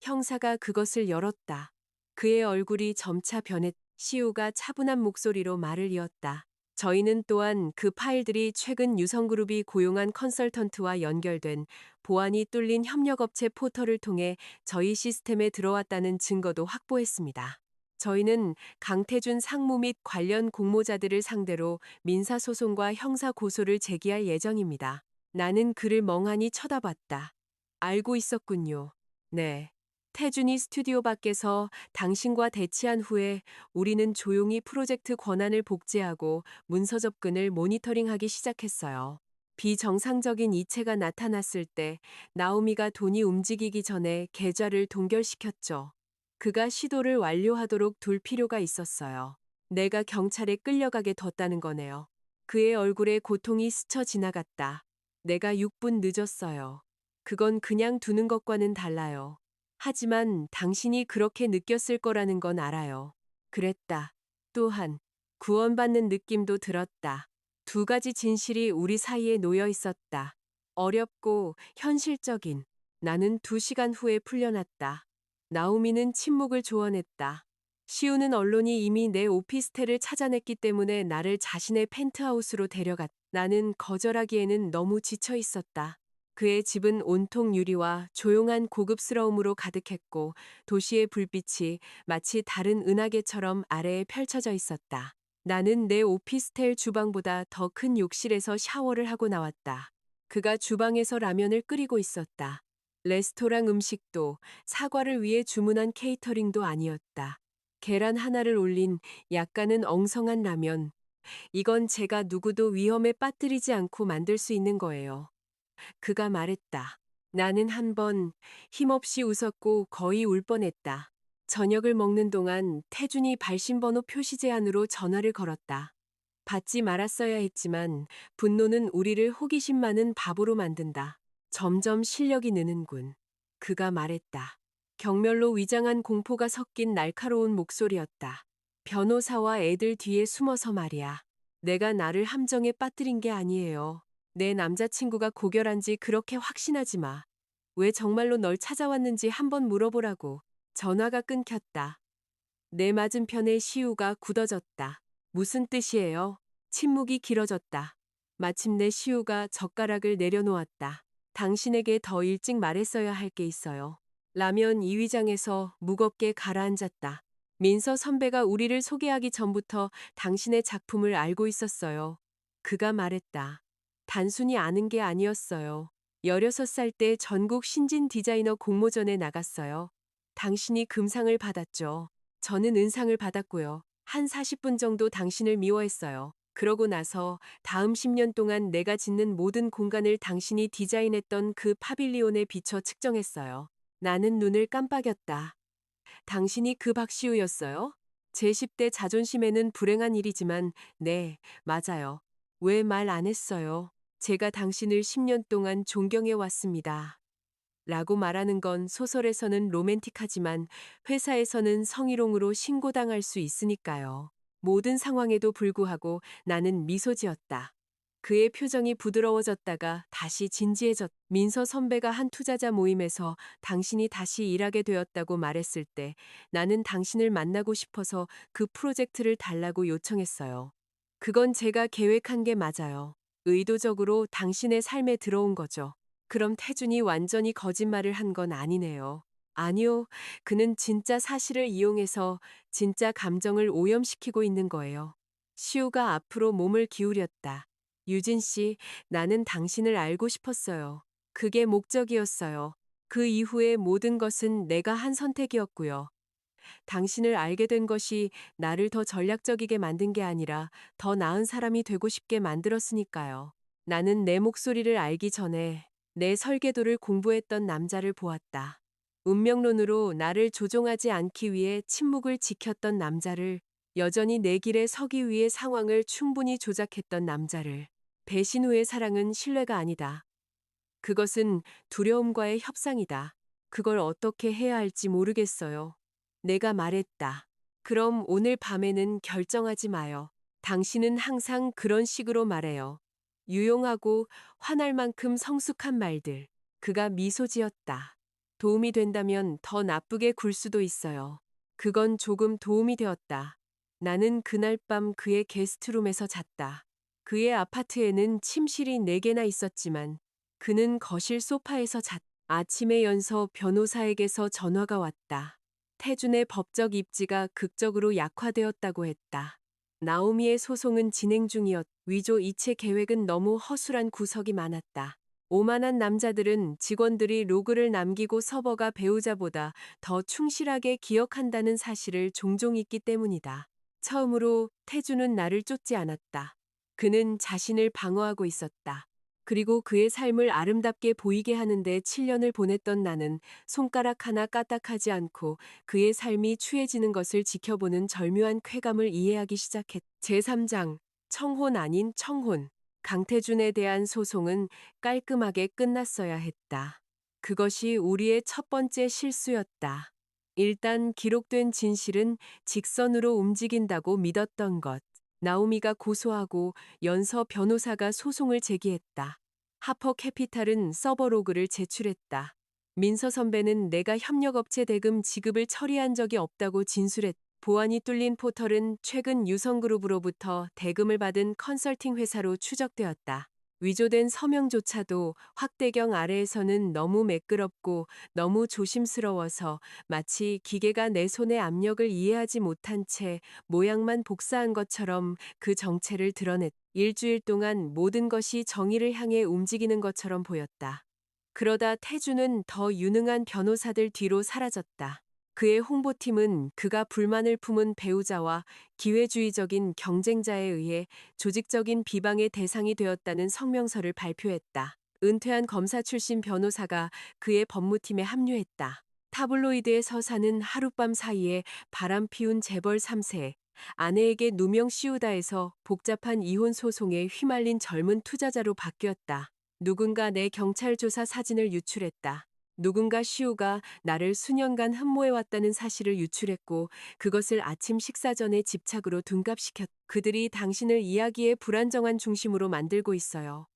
형사가 그것을 열었다. 그의 얼굴이 점차 변했. 시우가 차분한 목소리로 말을 이었다. 저희는 또한 그 파일들이 최근 유성그룹이 고용한 컨설턴트와 연결된 보안이 뚫린 협력업체 포털을 통해 저희 시스템에 들어왔다는 증거도 확보했습니다. 저희는 강태준 상무 및 관련 공모자들을 상대로 민사소송과 형사고소를 제기할 예정입니다. 나는 그를 멍하니 쳐다봤다. 알고 있었군요. 네. 태준이 스튜디오 밖에서 당신과 대치한 후에 우리는 조용히 프로젝트 권한을 복제하고 문서 접근을 모니터링하기 시작했어요. 비정상적인 이체가 나타났을 때 나오미가 돈이 움직이기 전에 계좌를 동결시켰죠. 그가 시도를 완료하도록 둘 필요가 있었어요. 내가 경찰에 끌려가게 뒀다는 거네요. 그의 얼굴에 고통이 스쳐 지나갔다. 내가 6분 늦었어요. 그건 그냥 두는 것과는 달라요. 하지만 당신이 그렇게 느꼈을 거라는 건 알아요. 그랬다. 또한 구원받는 느낌도 들었다. 두 가지 진실이 우리 사이에 놓여 있었다. 어렵고 현실적인. 나는 2시간 후에 풀려났다. 나오미는 침묵을 조언했다. 시우는 언론이 이미 내 오피스텔을 찾아냈기 때문에 나를 자신의 펜트하우스로 데려갔다. 나는 거절하기에는 너무 지쳐 있었다. 그의 집은 온통 유리와 조용한 고급스러움으로 가득했고 도시의 불빛이 마치 다른 은하계처럼 아래에 펼쳐져 있었다. 나는 내 오피스텔 주방보다 더 큰 욕실에서 샤워를 하고 나왔다. 그가 주방에서 라면을 끓이고 있었다. 레스토랑 음식도 사과를 위해 주문한 케이터링도 아니었다. 계란 하나를 올린 약간은 엉성한 라면, 이건 제가 누구도 위험에 빠뜨리지 않고 만들 수 있는 거예요. 그가 말했다. 나는 한 번 힘없이 웃었고 거의 울 뻔했다. 저녁을 먹는 동안 태준이 발신번호 표시 제한으로 전화를 걸었다. 받지 말았어야 했지만 분노는 우리를 호기심 많은 바보로 만든다. 점점 실력이 느는군. 그가 말했다. 경멸로 위장한 공포가 섞인 날카로운 목소리였다. 변호사와 애들 뒤에 숨어서 말이야. 내가 나를 함정에 빠뜨린 게 아니에요. 내 남자친구가 고결한지 그렇게 확신하지 마. 왜 정말로 널 찾아왔는지 한번 물어보라고. 전화가 끊겼다. 내 맞은편에 시우가 굳어졌다. 무슨 뜻이에요? 침묵이 길어졌다. 마침내 시우가 젓가락을 내려놓았다. 당신에게 더 일찍 말했어야 할 게 있어요. 라면 2위장에서 무겁게 가라앉았다. 민서 선배가 우리를 소개하기 전부터 당신의 작품을 알고 있었어요. 그가 말했다. 단순히 아는 게 아니었어요. 16살 때 전국 신진 디자이너 공모전에 나갔어요. 당신이 금상을 받았죠. 저는 은상을 받았고요. 한 40분 정도 당신을 미워했어요. 그러고 나서 다음 10년 동안 내가 짓는 모든 공간을 당신이 디자인했던 그 파빌리온에 비춰 측정했어요. 나는 눈을 깜빡였다. 당신이 그 박시우였어요? 제 10대 자존심에는 불행한 일이지만, 네, 맞아요. 왜 말 안 했어요? 제가 당신을 10년 동안 존경해 왔습니다. 라고 말하는 건 소설에서는 로맨틱하지만 회사에서는 성희롱으로 신고당할 수 있으니까요. 모든 상황에도 불구하고 나는 미소 지었다. 그의 표정이 부드러워졌다가 다시 진지해졌. 민서 선배가 한 투자자 모임에서 당신이 다시 일하게 되었다고 말했을 때 나는 당신을 만나고 싶어서 그 프로젝트를 달라고 요청했어요. 그건 제가 계획한 게 맞아요. 의도적으로 당신의 삶에 들어온 거죠. 그럼 태준이 완전히 거짓말을 한 건 아니네요. 아니요, 그는 진짜 사실을 이용해서 진짜 감정을 오염시키고 있는 거예요. 시우가 앞으로 몸을 기울였다. 유진 씨, 나는 당신을 알고 싶었어요. 그게 목적이었어요. 그 이후의 모든 것은 내가 한 선택이었고요. 당신을 알게 된 것이 나를 더 전략적이게 만든 게 아니라 더 나은 사람이 되고 싶게 만들었으니까요. 나는 내 목소리를 알기 전에 내 설계도를 공부했던 남자를 보았다. 운명론으로 나를 조종하지 않기 위해 침묵을 지켰던 남자를, 여전히 내 길에 서기 위해 상황을 충분히 조작했던 남자를. 배신 후의 사랑은 신뢰가 아니다. 그것은 두려움과의 협상이다. 그걸 어떻게 해야 할지 모르겠어요. 내가 말했다. 그럼 오늘 밤에는 결정하지 마요. 당신은 항상 그런 식으로 말해요. 유용하고 화날 만큼 성숙한 말들. 그가 미소 지었다. 도움이 된다면 더 나쁘게 굴 수도 있어요. 그건 조금 도움이 되었다. 나는 그날 밤 그의 게스트룸에서 잤다. 그의 아파트에는 침실이 4개나 있었지만 그는 거실 소파에서 잤다. 아침에 연서 변호사에게서 전화가 왔다. 태준의 법적 입지가 극적으로 약화되었다고 했다. 나오미의 소송은 진행 중이었. 위조 이체 계획은 너무 허술한 구석이 많았다. 오만한 남자들은 직원들이 로그를 남기고 서버가 배우자보다 더 충실하게 기억한다는 사실을 종종 잊기 때문이다. 처음으로 태준은 나를 쫓지 않았다. 그는 자신을 방어하고 있었다. 그리고 그의 삶을 아름답게 보이게 하는데 7년을 보냈던 나는 손가락 하나 까딱하지 않고 그의 삶이 추해지는 것을 지켜보는 절묘한 쾌감을 이해하기 시작했. 제3장 청혼 아닌 청혼. 강태준에 대한 소송은 깔끔하게 끝났어야 했다. 그것이 우리의 첫 번째 실수였다. 일단 기록된 진실은 직선으로 움직인다고 믿었던 것. 나오미가 고소하고 연서 변호사가 소송을 제기했다. 하퍼 캐피탈은 서버 로그를 제출했다. 민서 선배는 내가 협력업체 대금 지급을 처리한 적이 없다고 진술했다. 보안이 뚫린 포털은 최근 유성그룹으로부터 대금을 받은 컨설팅 회사로 추적되었다. 위조된 서명조차도 확대경 아래에서는 너무 매끄럽고 너무 조심스러워서 마치 기계가 내 손의 압력을 이해하지 못한 채 모양만 복사한 것처럼 그 정체를 드러냈다. 일주일 동안 모든 것이 정의를 향해 움직이는 것처럼 보였다. 그러다 태주는 더 유능한 변호사들 뒤로 사라졌다. 그의 홍보팀은 그가 불만을 품은 배우자와 기회주의적인 경쟁자에 의해 조직적인 비방의 대상이 되었다는 성명서를 발표했다. 은퇴한 검사 출신 변호사가 그의 법무팀에 합류했다. 타블로이드의 서사는 하룻밤 사이에 바람 피운 재벌 3세, 아내에게 누명 씌우다에서 복잡한 이혼 소송에 휘말린 젊은 투자자로 바뀌었다. 누군가 내 경찰 조사 사진을 유출했다. 누군가 시우가 나를 수년간 흠모해왔다는 사실을 유출했고 그것을 아침 식사 전에 집착으로 둔갑시켰. 그들이 당신을 이야기의 불안정한 중심으로 만들고 있어요.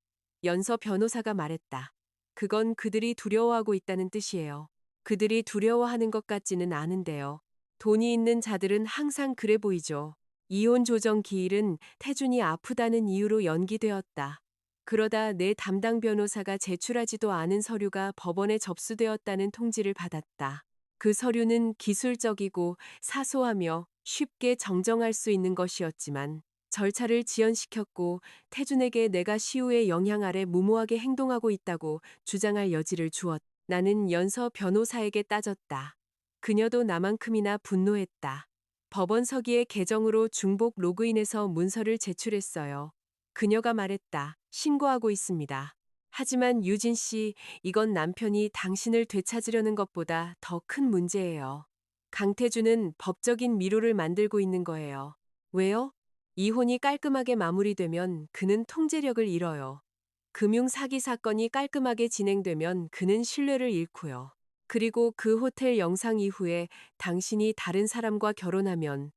연서 변호사가 말했다. 그건 그들이 두려워하고 있다는 뜻이에요. 그들이 두려워하는 것 같지는 않은데요. 돈이 있는 자들은 항상 그래 보이죠. 이혼 조정 기일은 태준이 아프다는 이유로 연기되었다. 그러다 내 담당 변호사가 제출하지도 않은 서류가 법원에 접수되었다는 통지를 받았다. 그 서류는 기술적이고 사소하며 쉽게 정정할 수 있는 것이었지만 절차를 지연시켰고 태준에게 내가 시우의 영향 아래 무모하게 행동하고 있다고 주장할 여지를 주었다. 나는 연서 변호사에게 따졌다. 그녀도 나만큼이나 분노했다. 법원 서기의 계정으로 중복 로그인해서 문서를 제출했어요. 그녀가 말했다. 신고하고 있습니다. 하지만 유진 씨, 이건 남편이 당신을 되찾으려는 것보다 더 큰 문제예요. 강태준은 법적인 미로를 만들고 있는 거예요. 왜요? 이혼이 깔끔하게 마무리되면 그는 통제력을 잃어요. 금융 사기 사건이 깔끔하게 진행되면 그는 신뢰를 잃고요. 그리고 그 호텔 영상 이후에 당신이 다른 사람과 결혼하면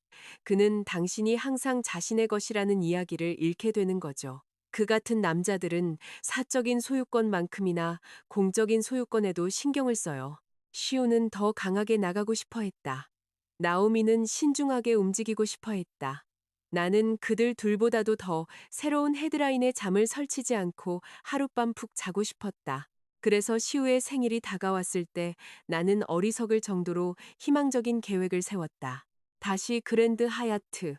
그는 당신이 항상 자신의 것이라는 이야기를 잃게 되는 거죠. 그 같은 남자들은 사적인 소유권만큼이나 공적인 소유권에도 신경을 써요. 시우는 더 강하게 나가고 싶어 했다. 나오미는 신중하게 움직이고 싶어 했다. 나는 그들 둘보다도 더 새로운 헤드라인에 잠을 설치지 않고 하룻밤 푹 자고 싶었다. 그래서 시우의 생일이 다가왔을 때 나는 어리석을 정도로 희망적인 계획을 세웠다. 다시 그랜드 하얏트,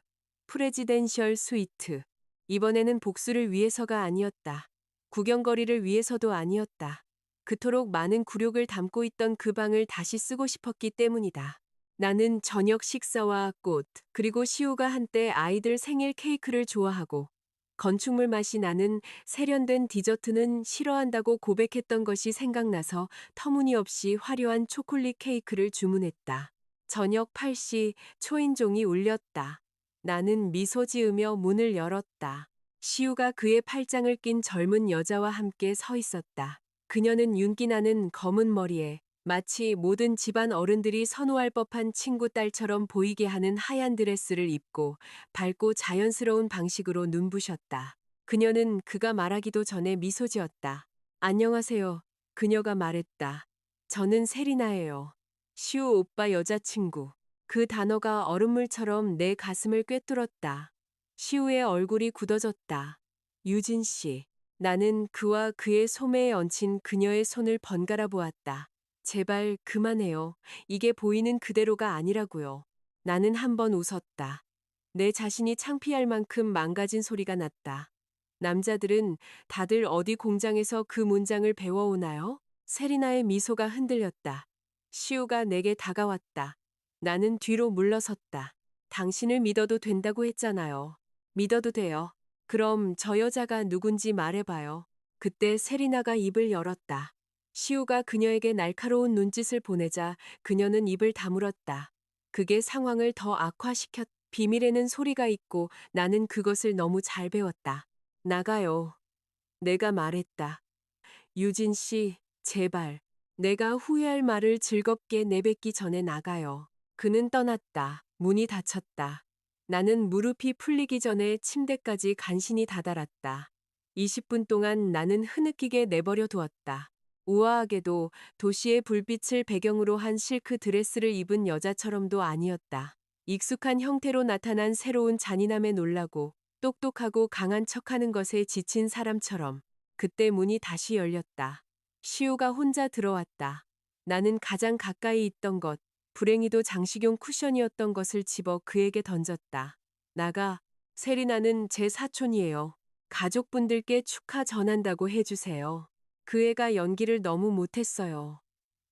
프레지덴셜 스위트. 이번에는 복수를 위해서가 아니었다. 구경거리를 위해서도 아니었다. 그토록 많은 굴욕을 담고 있던 그 방을 다시 쓰고 싶었기 때문이다. 나는 저녁 식사와 꽃, 그리고 시우가 한때 아이들 생일 케이크를 좋아하고 건축물 맛이 나는 세련된 디저트는 싫어한다고 고백했던 것이 생각나서 터무니없이 화려한 초콜릿 케이크를 주문했다. 저녁 8시 초인종이 울렸다. 나는 미소 지으며 문을 열었다. 시우가 그의 팔짱을 낀 젊은 여자와 함께 서 있었다. 그녀는 윤기나는 검은 머리에 마치 모든 집안 어른들이 선호할 법한 친구 딸처럼 보이게 하는 하얀 드레스를 입고 밝고 자연스러운 방식으로 눈부셨다. 그녀는 그가 말하기도 전에 미소 지었다. 안녕하세요. 그녀가 말했다. 저는 세리나예요. 시우 오빠 여자친구. 그 단어가 얼음물처럼 내 가슴을 꿰뚫었다. 시우의 얼굴이 굳어졌다. 유진 씨. 나는 그와 그의 소매에 얹힌 그녀의 손을 번갈아 보았다. 제발 그만해요. 이게 보이는 그대로가 아니라고요. 나는 한번 웃었다. 내 자신이 창피할 만큼 망가진 소리가 났다. 남자들은 다들 어디 공장에서 그 문장을 배워오나요? 세리나의 미소가 흔들렸다. 시우가 내게 다가왔다. 나는 뒤로 물러섰다. 당신을 믿어도 된다고 했잖아요. 믿어도 돼요. 그럼 저 여자가 누군지 말해봐요. 그때 세리나가 입을 열었다. 시우가 그녀에게 날카로운 눈짓을 보내자 그녀는 입을 다물었다. 그게 상황을 더 악화시켰. 비밀에는 소리가 있고 나는 그것을 너무 잘 배웠다. 나가요. 내가 말했다. 유진 씨, 제발. 내가 후회할 말을 즐겁게 내뱉기 전에 나가요. 그는 떠났다. 문이 닫혔다. 나는 무릎이 풀리기 전에 침대까지 간신히 다다랐다. 20분 동안 나는 흐느끼게 내버려 두었다. 우아하게도 도시의 불빛을 배경으로 한 실크 드레스를 입은 여자처럼도 아니었다. 익숙한 형태로 나타난 새로운 잔인함에 놀라고 똑똑하고 강한 척하는 것에 지친 사람처럼. 그때 문이 다시 열렸다. 시우가 혼자 들어왔다. 나는 가장 가까이 있던 것, 불행히도 장식용 쿠션이었던 것을 집어 그에게 던졌다. 나가, 세리나는 제 사촌이에요. 가족분들께 축하 전한다고 해주세요. 그 애가 연기를 너무 못했어요.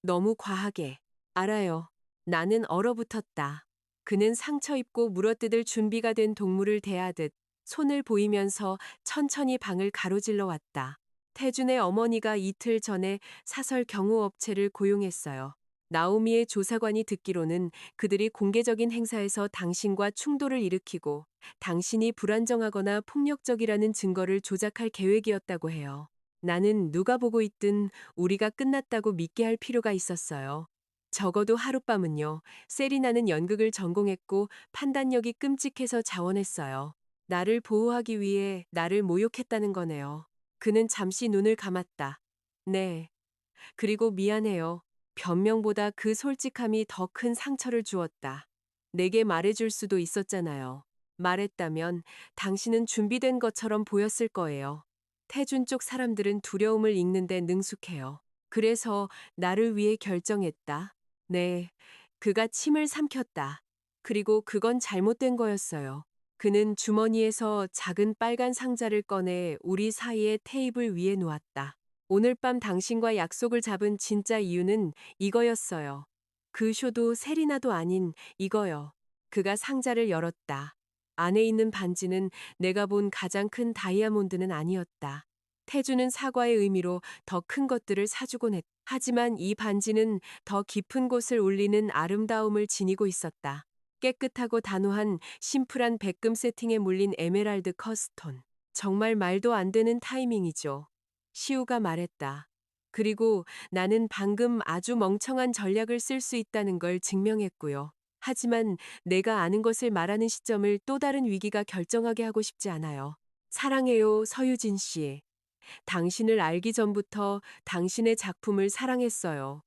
너무 과하게. 알아요. 나는 얼어붙었다. 그는 상처 입고 물어뜯을 준비가 된 동물을 대하듯 손을 보이면서 천천히 방을 가로질러 왔다. 태준의 어머니가 이틀 전에 사설 경호업체를 고용했어요. 나오미의 조사관이 듣기로는 그들이 공개적인 행사에서 당신과 충돌을 일으키고 당신이 불안정하거나 폭력적이라는 증거를 조작할 계획이었다고 해요. 나는 누가 보고 있든 우리가 끝났다고 믿게 할 필요가 있었어요. 적어도 하룻밤은요. 세리나는 연극을 전공했고 판단력이 끔찍해서 자원했어요. 나를 보호하기 위해 나를 모욕했다는 거네요. 그는 잠시 눈을 감았다. 네. 그리고 미안해요. 변명보다 그 솔직함이 더 큰 상처를 주었다. 내게 말해줄 수도 있었잖아요. 말했다면 당신은 준비된 것처럼 보였을 거예요. 태준 쪽 사람들은 두려움을 읽는데 능숙해요. 그래서 나를 위해 결정했다. 네. 그가 침을 삼켰다. 그리고 그건 잘못된 거였어요. 그는 주머니에서 작은 빨간 상자를 꺼내 우리 사이의 테이블 위에 놓았다. 오늘 밤 당신과 약속을 잡은 진짜 이유는 이거였어요. 그 쇼도 세리나도 아닌 이거요. 그가 상자를 열었다. 안에 있는 반지는 내가 본 가장 큰 다이아몬드는 아니었다. 태주는 사과의 의미로 더 큰 것들을 사주곤 했다. 하지만 이 반지는 더 깊은 곳을 울리는 아름다움을 지니고 있었다. 깨끗하고 단호한 심플한 백금 세팅에 물린 에메랄드 컷스톤. 정말 말도 안 되는 타이밍이죠. 시우가 말했다. 그리고 나는 방금 아주 멍청한 전략을 쓸 수 있다는 걸 증명했고요. 하지만 내가 아는 것을 말하는 시점을 또 다른 위기가 결정하게 하고 싶지 않아요. 사랑해요, 서유진 씨. 당신을 알기 전부터 당신의 작품을 사랑했어요.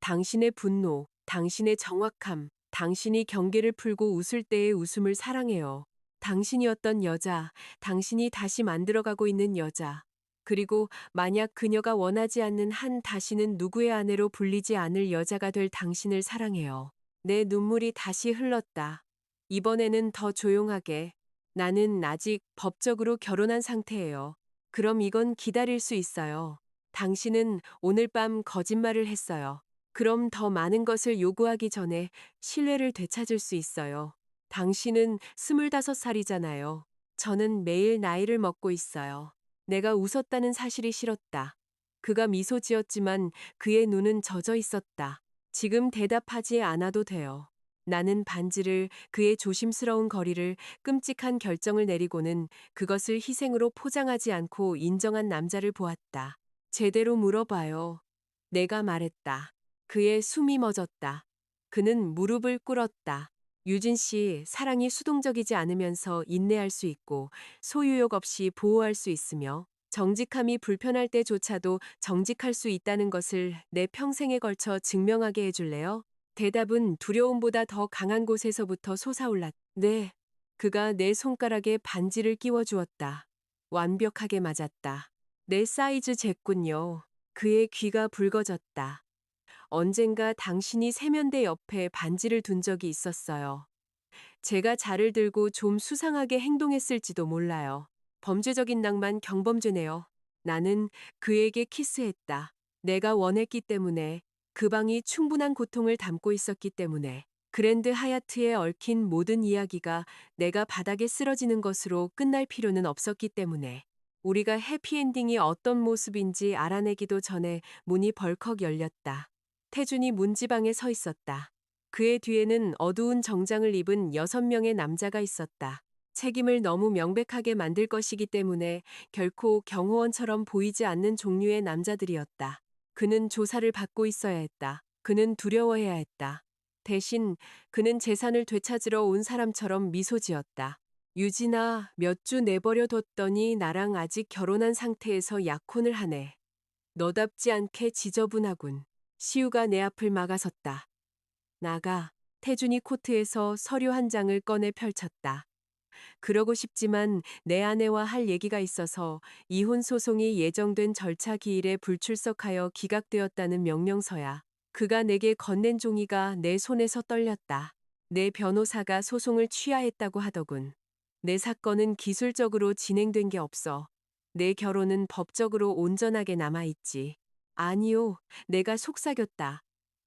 당신의 분노, 당신의 정확함, 당신이 경계를 풀고 웃을 때의 웃음을 사랑해요. 당신이었던 여자, 당신이 다시 만들어가고 있는 여자. 그리고 만약 그녀가 원하지 않는 한 다시는 누구의 아내로 불리지 않을 여자가 될 당신을 사랑해요. 내 눈물이 다시 흘렀다. 이번에는 더 조용하게. 나는 아직 법적으로 결혼한 상태예요. 그럼 이건 기다릴 수 있어요. 당신은 오늘 밤 거짓말을 했어요. 그럼 더 많은 것을 요구하기 전에 신뢰를 되찾을 수 있어요. 당신은 25살이잖아요. 저는 매일 나이를 먹고 있어요. 내가 웃었다는 사실이 싫었다. 그가 미소 지었지만 그의 눈은 젖어 있었다. 지금 대답하지 않아도 돼요. 나는 반지를, 그의 조심스러운 거리를, 끔찍한 결정을 내리고는 그것을 희생으로 포장하지 않고 인정한 남자를 보았다. 제대로 물어봐요. 내가 말했다. 그의 숨이 멎었다. 그는 무릎을 꿇었다. 유진 씨, 사랑이 수동적이지 않으면서 인내할 수 있고 소유욕 없이 보호할 수 있으며 정직함이 불편할 때조차도 정직할 수 있다는 것을 내 평생에 걸쳐 증명하게 해줄래요? 대답은 두려움보다 더 강한 곳에서부터 솟아올랐다. 네. 그가 내 손가락에 반지를 끼워 주었다. 완벽하게 맞았다. 내 사이즈 쟀군요. 그의 귀가 붉어졌다. 언젠가 당신이 세면대 옆에 반지를 둔 적이 있었어요. 제가 자를 들고 좀 수상하게 행동했을지도 몰라요. 범죄적인 낭만 경범죄네요. 나는 그에게 키스했다. 내가 원했기 때문에, 그 방이 충분한 고통을 담고 있었기 때문에, 그랜드 하얏트에 얽힌 모든 이야기가 내가 바닥에 쓰러지는 것으로 끝날 필요는 없었기 때문에, 우리가 해피엔딩이 어떤 모습인지 알아내기도 전에 문이 벌컥 열렸다. 태준이 문지방에 서 있었다. 그의 뒤에는 어두운 정장을 입은 6명의 남자가 있었다. 책임을 너무 명백하게 만들 것이기 때문에 결코 경호원처럼 보이지 않는 종류의 남자들이었다. 그는 조사를 받고 있어야 했다. 그는 두려워해야 했다. 대신 그는 재산을 되찾으러 온 사람처럼 미소 지었다. 유진아, 몇 주 내버려 뒀더니 나랑 아직 결혼한 상태에서 약혼을 하네. 너답지 않게 지저분하군. 시우가 내 앞을 막아섰다. 나가. 태준이 코트에서 서류 한 장을 꺼내 펼쳤다. 그러고 싶지만 내 아내와 할 얘기가 있어서 이혼 소송이 예정된 절차 기일에 불출석하여 기각되었다는 명령서야. 그가 내게 건넨 종이가 내 손에서 떨렸다. 내 변호사가 소송을 취하했다고 하더군. 내 사건은 기술적으로 진행된 게 없어. 내 결혼은 법적으로 온전하게 남아있지. 아니요, 내가 속삭였다.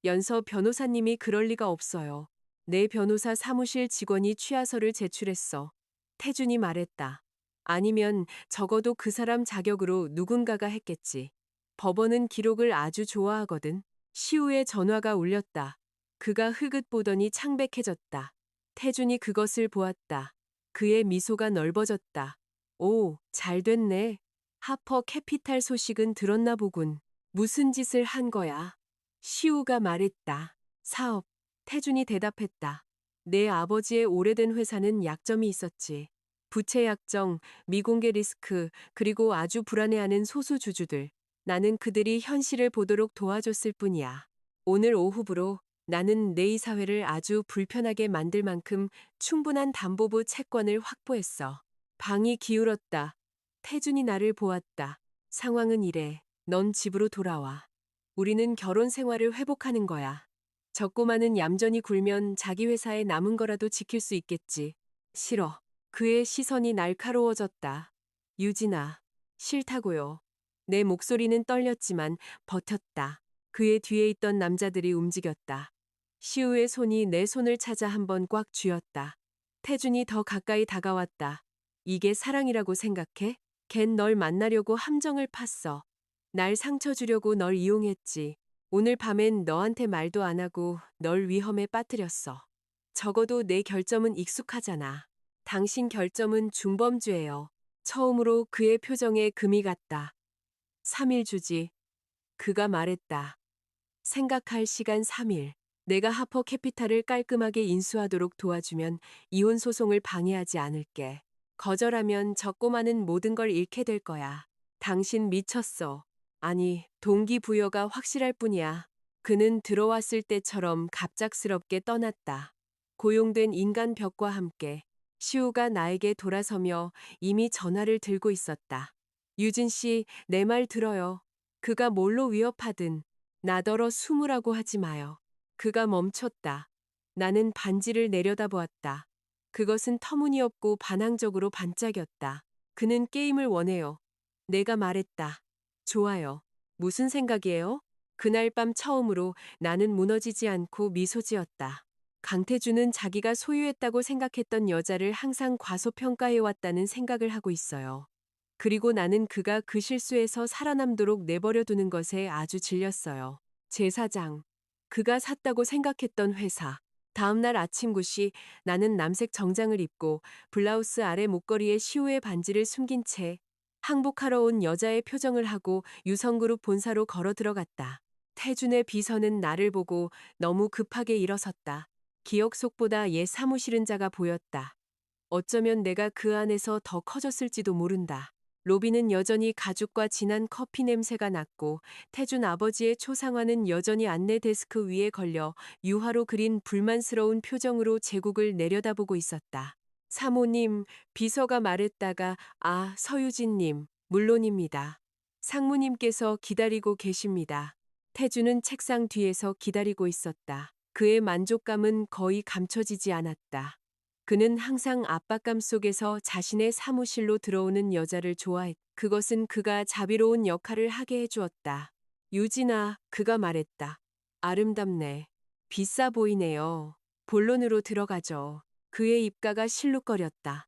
연서 변호사님이 그럴 리가 없어요. 내 변호사 사무실 직원이 취하서를 제출했어. 태준이 말했다. 아니면 적어도 그 사람 자격으로 누군가가 했겠지. 법원은 기록을 아주 좋아하거든. 시우의 전화가 울렸다. 그가 흐긋 보더니 창백해졌다. 태준이 그것을 보았다. 그의 미소가 넓어졌다. 오, 잘 됐네. 하퍼 캐피탈 소식은 들었나 보군. 무슨 짓을 한 거야? 시우가 말했다. 사업. 태준이 대답했다. 내 아버지의 오래된 회사는 약점이 있었지. 부채 약정, 미공개 리스크, 그리고 아주 불안해하는 소수 주주들. 나는 그들이 현실을 보도록 도와줬을 뿐이야. 오늘 오후부로 나는 내 이사회를 아주 불편하게 만들 만큼 충분한 담보부 채권을 확보했어. 방이 기울었다. 태준이 나를 보았다. 상황은 이래. 넌 집으로 돌아와. 우리는 결혼 생활을 회복하는 거야. 적고마는 얌전히 굴면 자기 회사에 남은 거라도 지킬 수 있겠지. 싫어. 그의 시선이 날카로워졌다. 유진아, 싫다고요. 내 목소리는 떨렸지만 버텼다. 그의 뒤에 있던 남자들이 움직였다. 시우의 손이 내 손을 찾아 한번 꽉 쥐었다. 태준이 더 가까이 다가왔다. 이게 사랑이라고 생각해? 걘 널 만나려고 함정을 팠어. 날 상처 주려고 널 이용했지. 오늘 밤엔 너한테 말도 안 하고 널 위험에 빠뜨렸어. 적어도 내 결점은 익숙하잖아. 당신 결점은 중범죄예요. 처음으로 그의 표정에 금이 갔다. 3일 주지. 그가 말했다. 생각할 시간 3일. 내가 하퍼 캐피탈을 깔끔하게 인수하도록 도와주면 이혼 소송을 방해하지 않을게. 거절하면 저 꼬마는 모든 걸 잃게 될 거야. 당신 미쳤어. 아니, 동기부여가 확실할 뿐이야. 그는 들어왔을 때처럼 갑작스럽게 떠났다. 고용된 인간 벽과 함께 시우가 나에게 돌아서며 이미 전화를 들고 있었다. 유진 씨, 내 말 들어요. 그가 뭘로 위협하든 나더러 숨으라고 하지 마요. 그가 멈췄다. 나는 반지를 내려다보았다. 그것은 터무니없고 반항적으로 반짝였다. 그는 게임을 원해요. 내가 말했다. 좋아요. 무슨 생각이에요? 그날 밤 처음으로 나는 무너지지 않고 미소 지었다. 강태주는 자기가 소유했다고 생각했던 여자를 항상 과소평가해왔다는 생각을 하고 있어요. 그리고 나는 그가 그 실수에서 살아남도록 내버려 두는 것에 아주 질렸어요. 제사장. 그가 샀다고 생각했던 회사. 다음날 아침 9시 나는 남색 정장을 입고 블라우스 아래 목걸이에 시우의 반지를 숨긴 채 항복하러 온 여자의 표정을 하고 유성그룹 본사로 걸어 들어갔다. 태준의 비서는 나를 보고 너무 급하게 일어섰다. 기억 속보다 옛 사무실은 작아 보였다. 어쩌면 내가 그 안에서 더 커졌을지도 모른다. 로비는 여전히 가죽과 진한 커피 냄새가 났고 태준 아버지의 초상화는 여전히 안내 데스크 위에 걸려 유화로 그린 불만스러운 표정으로 제국을 내려다보고 있었다. 사모님, 비서가 말했다가 서유진님, 물론입니다. 상무님께서 기다리고 계십니다. 태준은 책상 뒤에서 기다리고 있었다. 그의 만족감은 거의 감춰지지 않았다. 그는 항상 압박감 속에서 자신의 사무실로 들어오는 여자를 좋아했다. 그것은 그가 자비로운 역할을 하게 해주었다. 유진아, 그가 말했다. 아름답네. 비싸 보이네요. 본론으로 들어가죠. 그의 입가가 실룩거렸다.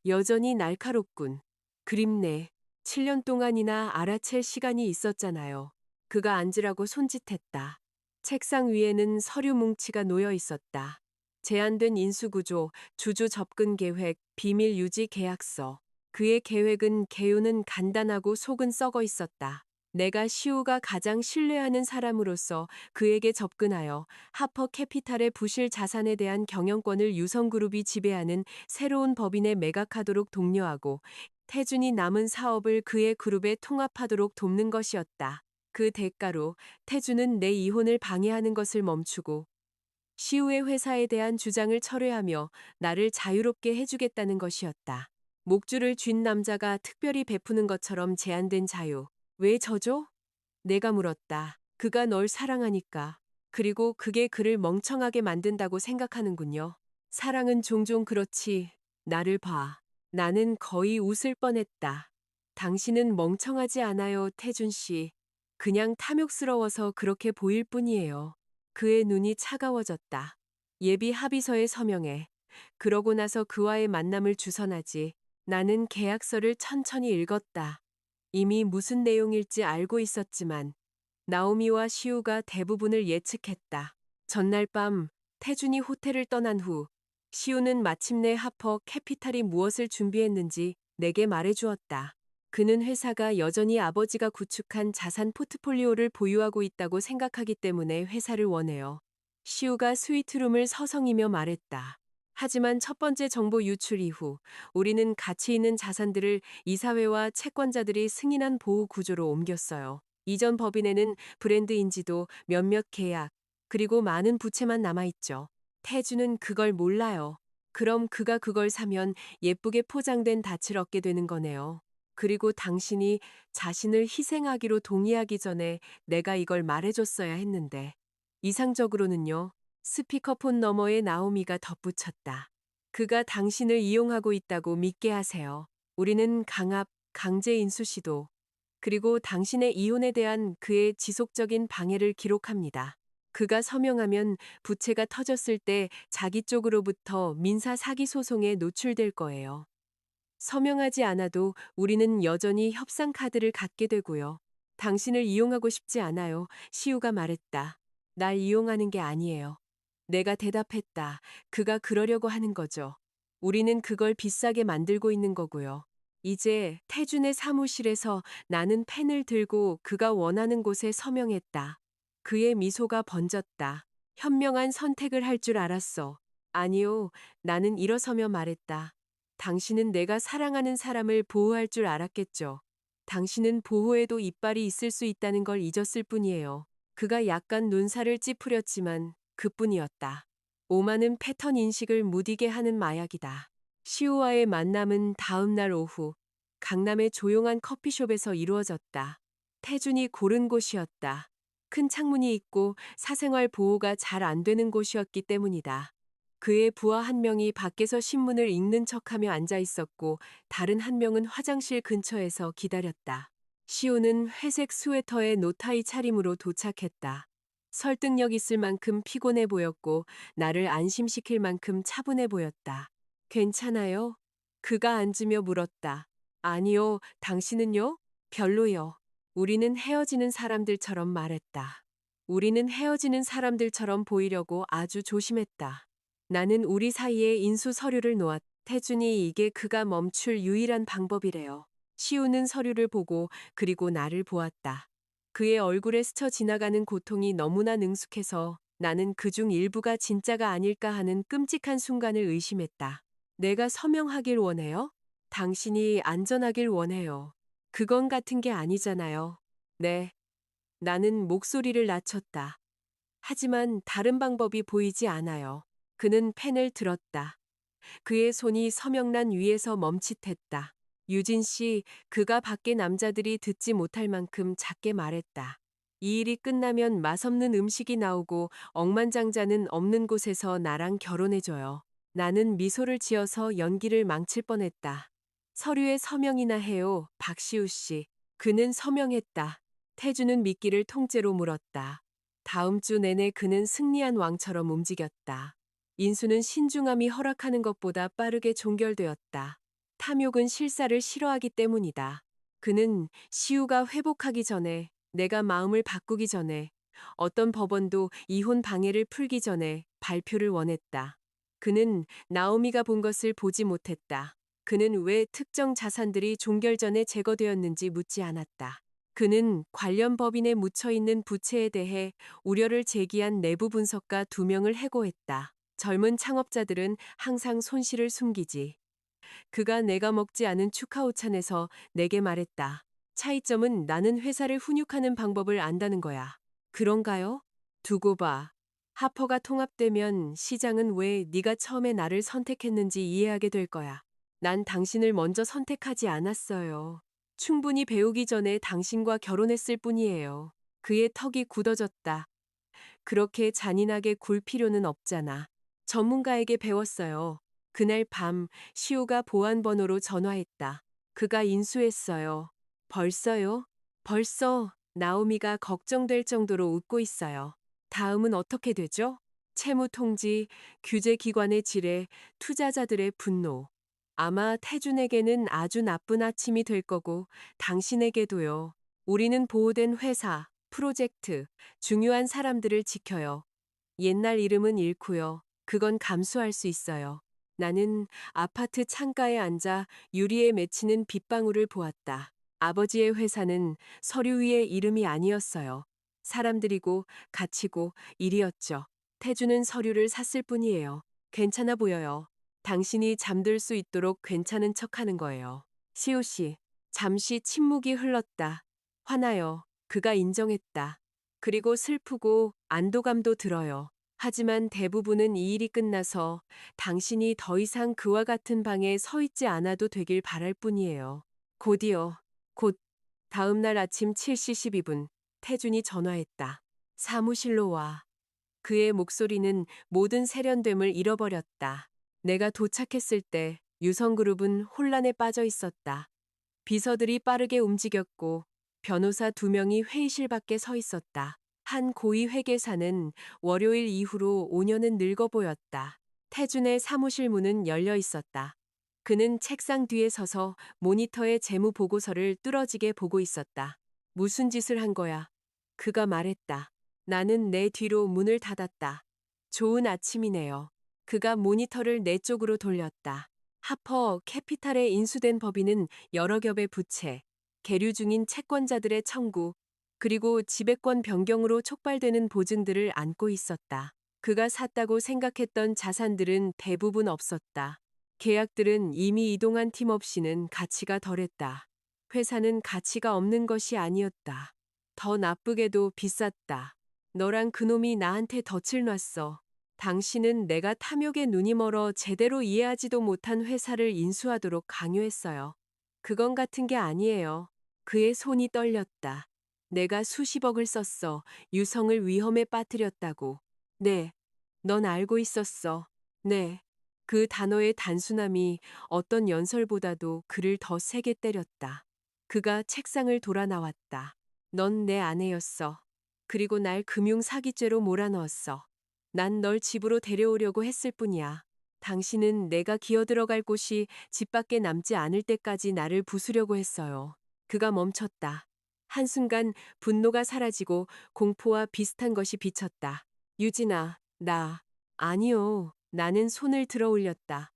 여전히 날카롭군. 그립네. 7년 동안이나 알아챌 시간이 있었잖아요. 그가 앉으라고 손짓했다. 책상 위에는 서류 뭉치가 놓여 있었다. 제한된 인수구조, 주주 접근 계획, 비밀 유지 계약서. 그의 계획은 개요는 간단하고 속은 썩어 있었다. 내가 시우가 가장 신뢰하는 사람으로서 그에게 접근하여 하퍼 캐피탈의 부실 자산에 대한 경영권을 유성그룹이 지배하는 새로운 법인에 매각하도록 독려하고 태준이 남은 사업을 그의 그룹에 통합하도록 돕는 것이었다. 그 대가로 태준은 내 이혼을 방해하는 것을 멈추고 시우의 회사에 대한 주장을 철회하며 나를 자유롭게 해주겠다는 것이었다. 목줄을 쥔 남자가 특별히 베푸는 것처럼 제한된 자유. 왜 저죠? 내가 물었다. 그가 널 사랑하니까. 그리고 그게 그를 멍청하게 만든다고 생각하는군요. 사랑은 종종 그렇지. 나를 봐. 나는 거의 웃을 뻔했다. 당신은 멍청하지 않아요, 태준 씨. 그냥 탐욕스러워서 그렇게 보일 뿐이에요. 그의 눈이 차가워졌다. 예비 합의서에 서명해. 그러고 나서 그와의 만남을 주선하지. 나는 계약서를 천천히 읽었다. 이미 무슨 내용일지 알고 있었지만 나오미와 시우가 대부분을 예측했다. 전날 밤 태준이 호텔을 떠난 후 시우는 마침내 하퍼 캐피탈이 무엇을 준비했는지 내게 말해주었다. 그는 회사가 여전히 아버지가 구축한 자산 포트폴리오를 보유하고 있다고 생각하기 때문에 회사를 원해요. 시우가 스위트룸을 서성이며 말했다. 하지만 첫 번째 정보 유출 이후 우리는 가치 있는 자산들을 이사회와 채권자들이 승인한 보호 구조로 옮겼어요. 이전 법인에는 브랜드 인지도, 몇몇 계약, 그리고 많은 부채만 남아있죠. 태주는 그걸 몰라요. 그럼 그가 그걸 사면 예쁘게 포장된 닻을 얻게 되는 거네요. 그리고 당신이 자신을 희생하기로 동의하기 전에 내가 이걸 말해줬어야 했는데. 이상적으로는요. 스피커폰 너머에 나오미가 덧붙였다. 그가 당신을 이용하고 있다고 믿게 하세요. 우리는 강압, 강제 인수 시도, 그리고 당신의 이혼에 대한 그의 지속적인 방해를 기록합니다. 그가 서명하면 부채가 터졌을 때 자기 쪽으로부터 민사 사기 소송에 노출될 거예요. 서명하지 않아도 우리는 여전히 협상 카드를 갖게 되고요. 당신을 이용하고 싶지 않아요. 시우가 말했다. 날 이용하는 게 아니에요. 내가 대답했다. 그가 그러려고 하는 거죠. 우리는 그걸 비싸게 만들고 있는 거고요. 이제 태준의 사무실에서 나는 펜을 들고 그가 원하는 곳에 서명했다. 그의 미소가 번졌다. 현명한 선택을 할 줄 알았어. 아니요, 나는 일어서며 말했다. 당신은 내가 사랑하는 사람을 보호할 줄 알았겠죠. 당신은 보호에도 이빨이 있을 수 있다는 걸 잊었을 뿐이에요. 그가 약간 눈살을 찌푸렸지만 그뿐이었다. 오마는 패턴 인식을 무디게 하는 마약이다. 시우와의 만남은 다음 날 오후 강남의 조용한 커피숍에서 이루어졌다. 태준이 고른 곳이었다. 큰 창문이 있고 사생활 보호가 잘 안 되는 곳이었기 때문이다. 그의 부하 한 명이 밖에서 신문을 읽는 척하며 앉아 있었고 다른 한 명은 화장실 근처에서 기다렸다. 시우는 회색 스웨터에 노타이 차림으로 도착했다. 설득력 있을 만큼 피곤해 보였고 나를 안심시킬 만큼 차분해 보였다. 괜찮아요? 그가 앉으며 물었다. 아니요, 당신은요? 별로요. 우리는 헤어지는 사람들처럼 말했다. 우리는 헤어지는 사람들처럼 보이려고 아주 조심했다. 나는 우리 사이에 인수 서류를 놓았. 태준이 이게 그가 멈출 유일한 방법이래요. 시우는 서류를 보고 그리고 나를 보았다. 그의 얼굴에 스쳐 지나가는 고통이 너무나 능숙해서 나는 그중 일부가 진짜가 아닐까 하는 끔찍한 순간을 의심했다. 내가 서명하길 원해요? 당신이 안전하길 원해요. 그건 같은 게 아니잖아요. 네. 나는 목소리를 낮췄다. 하지만 다른 방법이 보이지 않아요. 그는 펜을 들었다. 그의 손이 서명란 위에서 멈칫했다. 유진 씨, 그가 밖에 남자들이 듣지 못할 만큼 작게 말했다. 이 일이 끝나면 맛없는 음식이 나오고 억만장자는 없는 곳에서 나랑 결혼해줘요. 나는 미소를 지어서 연기를 망칠 뻔했다. 서류에 서명이나 해요, 박시우 씨. 그는 서명했다. 태주는 미끼를 통째로 물었다. 다음 주 내내 그는 승리한 왕처럼 움직였다. 인수는 신중함이 허락하는 것보다 빠르게 종결되었다. 탐욕은 실사를 싫어하기 때문이다. 그는 시우가 회복하기 전에, 내가 마음을 바꾸기 전에, 어떤 법원도 이혼 방해를 풀기 전에 발표를 원했다. 그는 나오미가 본 것을 보지 못했다. 그는 왜 특정 자산들이 종결 전에 제거되었는지 묻지 않았다. 그는 관련 법인에 묻혀 있는 부채에 대해 우려를 제기한 내부 분석가 2명을 해고했다. 젊은 창업자들은 항상 손실을 숨기지. 그가 내가 먹지 않은 축하오찬에서 내게 말했다. 차이점은 나는 회사를 훈육하는 방법을 안다는 거야. 그런가요? 두고 봐. 하퍼가 통합되면 시장은 왜 네가 처음에 나를 선택했는지 이해하게 될 거야. 난 당신을 먼저 선택하지 않았어요. 충분히 배우기 전에 당신과 결혼했을 뿐이에요. 그의 턱이 굳어졌다. 그렇게 잔인하게 굴 필요는 없잖아. 전문가에게 배웠어요. 그날 밤 시우가 보안번호로 전화했다. 그가 인수했어요. 벌써요? 벌써 나오미가 걱정될 정도로 웃고 있어요. 다음은 어떻게 되죠? 채무 통지, 규제 기관의 지뢰, 투자자들의 분노. 아마 태준에게는 아주 나쁜 아침이 될 거고 당신에게도요. 우리는 보호된 회사, 프로젝트, 중요한 사람들을 지켜요. 옛날 이름은 잃고요. 그건 감수할 수 있어요. 나는 아파트 창가에 앉아 유리에 맺히는 빗방울을 보았다. 아버지의 회사는 서류 위의 이름이 아니었어요. 사람들이고 가치고 일이었죠. 태주는 서류를 샀을 뿐이에요. 괜찮아 보여요. 당신이 잠들 수 있도록 괜찮은 척 하는 거예요. 시우 씨, 잠시 침묵이 흘렀다. 화나요. 그가 인정했다. 그리고 슬프고 안도감도 들어요. 하지만 대부분은 이 일이 끝나서 당신이 더 이상 그와 같은 방에 서 있지 않아도 되길 바랄 뿐이에요. 곧이요. 곧 다음 날 아침 7시 12분 태준이 전화했다. 사무실로 와. 그의 목소리는 모든 세련됨을 잃어버렸다. 내가 도착했을 때 유성그룹은 혼란에 빠져 있었다. 비서들이 빠르게 움직였고 변호사 2명이 회의실 밖에 서 있었다. 한 고위 회계사는 월요일 이후로 5년은 늙어 보였다. 태준의 사무실 문은 열려 있었다. 그는 책상 뒤에 서서 모니터의 재무 보고서를 뚫어지게 보고 있었다. 무슨 짓을 한 거야? 그가 말했다. 나는 내 뒤로 문을 닫았다. 좋은 아침이네요. 그가 모니터를 내 쪽으로 돌렸다. 하퍼 캐피탈에 인수된 법인은 여러 겹의 부채, 계류 중인 채권자들의 청구, 그리고 지배권 변경으로 촉발되는 보증들을 안고 있었다. 그가 샀다고 생각했던 자산들은 대부분 없었다. 계약들은 이미 이동한 팀 없이는 가치가 덜했다. 회사는 가치가 없는 것이 아니었다. 더 나쁘게도 비쌌다. 너랑 그놈이 나한테 덫을 놨어. 당신은 내가 탐욕에 눈이 멀어 제대로 이해하지도 못한 회사를 인수하도록 강요했어요. 그건 같은 게 아니에요. 그의 손이 떨렸다. 내가 수십억을 썼어. 유성을 위험에 빠뜨렸다고. 네. 넌 알고 있었어. 네. 그 단어의 단순함이 어떤 연설보다도 그를 더 세게 때렸다. 그가 책상을 돌아 나왔다. 넌 내 아내였어. 그리고 날 금융 사기죄로 몰아넣었어. 난 널 집으로 데려오려고 했을 뿐이야. 당신은 내가 기어들어갈 곳이 집 밖에 남지 않을 때까지 나를 부수려고 했어요. 그가 멈췄다. 한순간 분노가 사라지고 공포와 비슷한 것이 비쳤다. 유진아, 아니요. 나는 손을 들어 올렸다.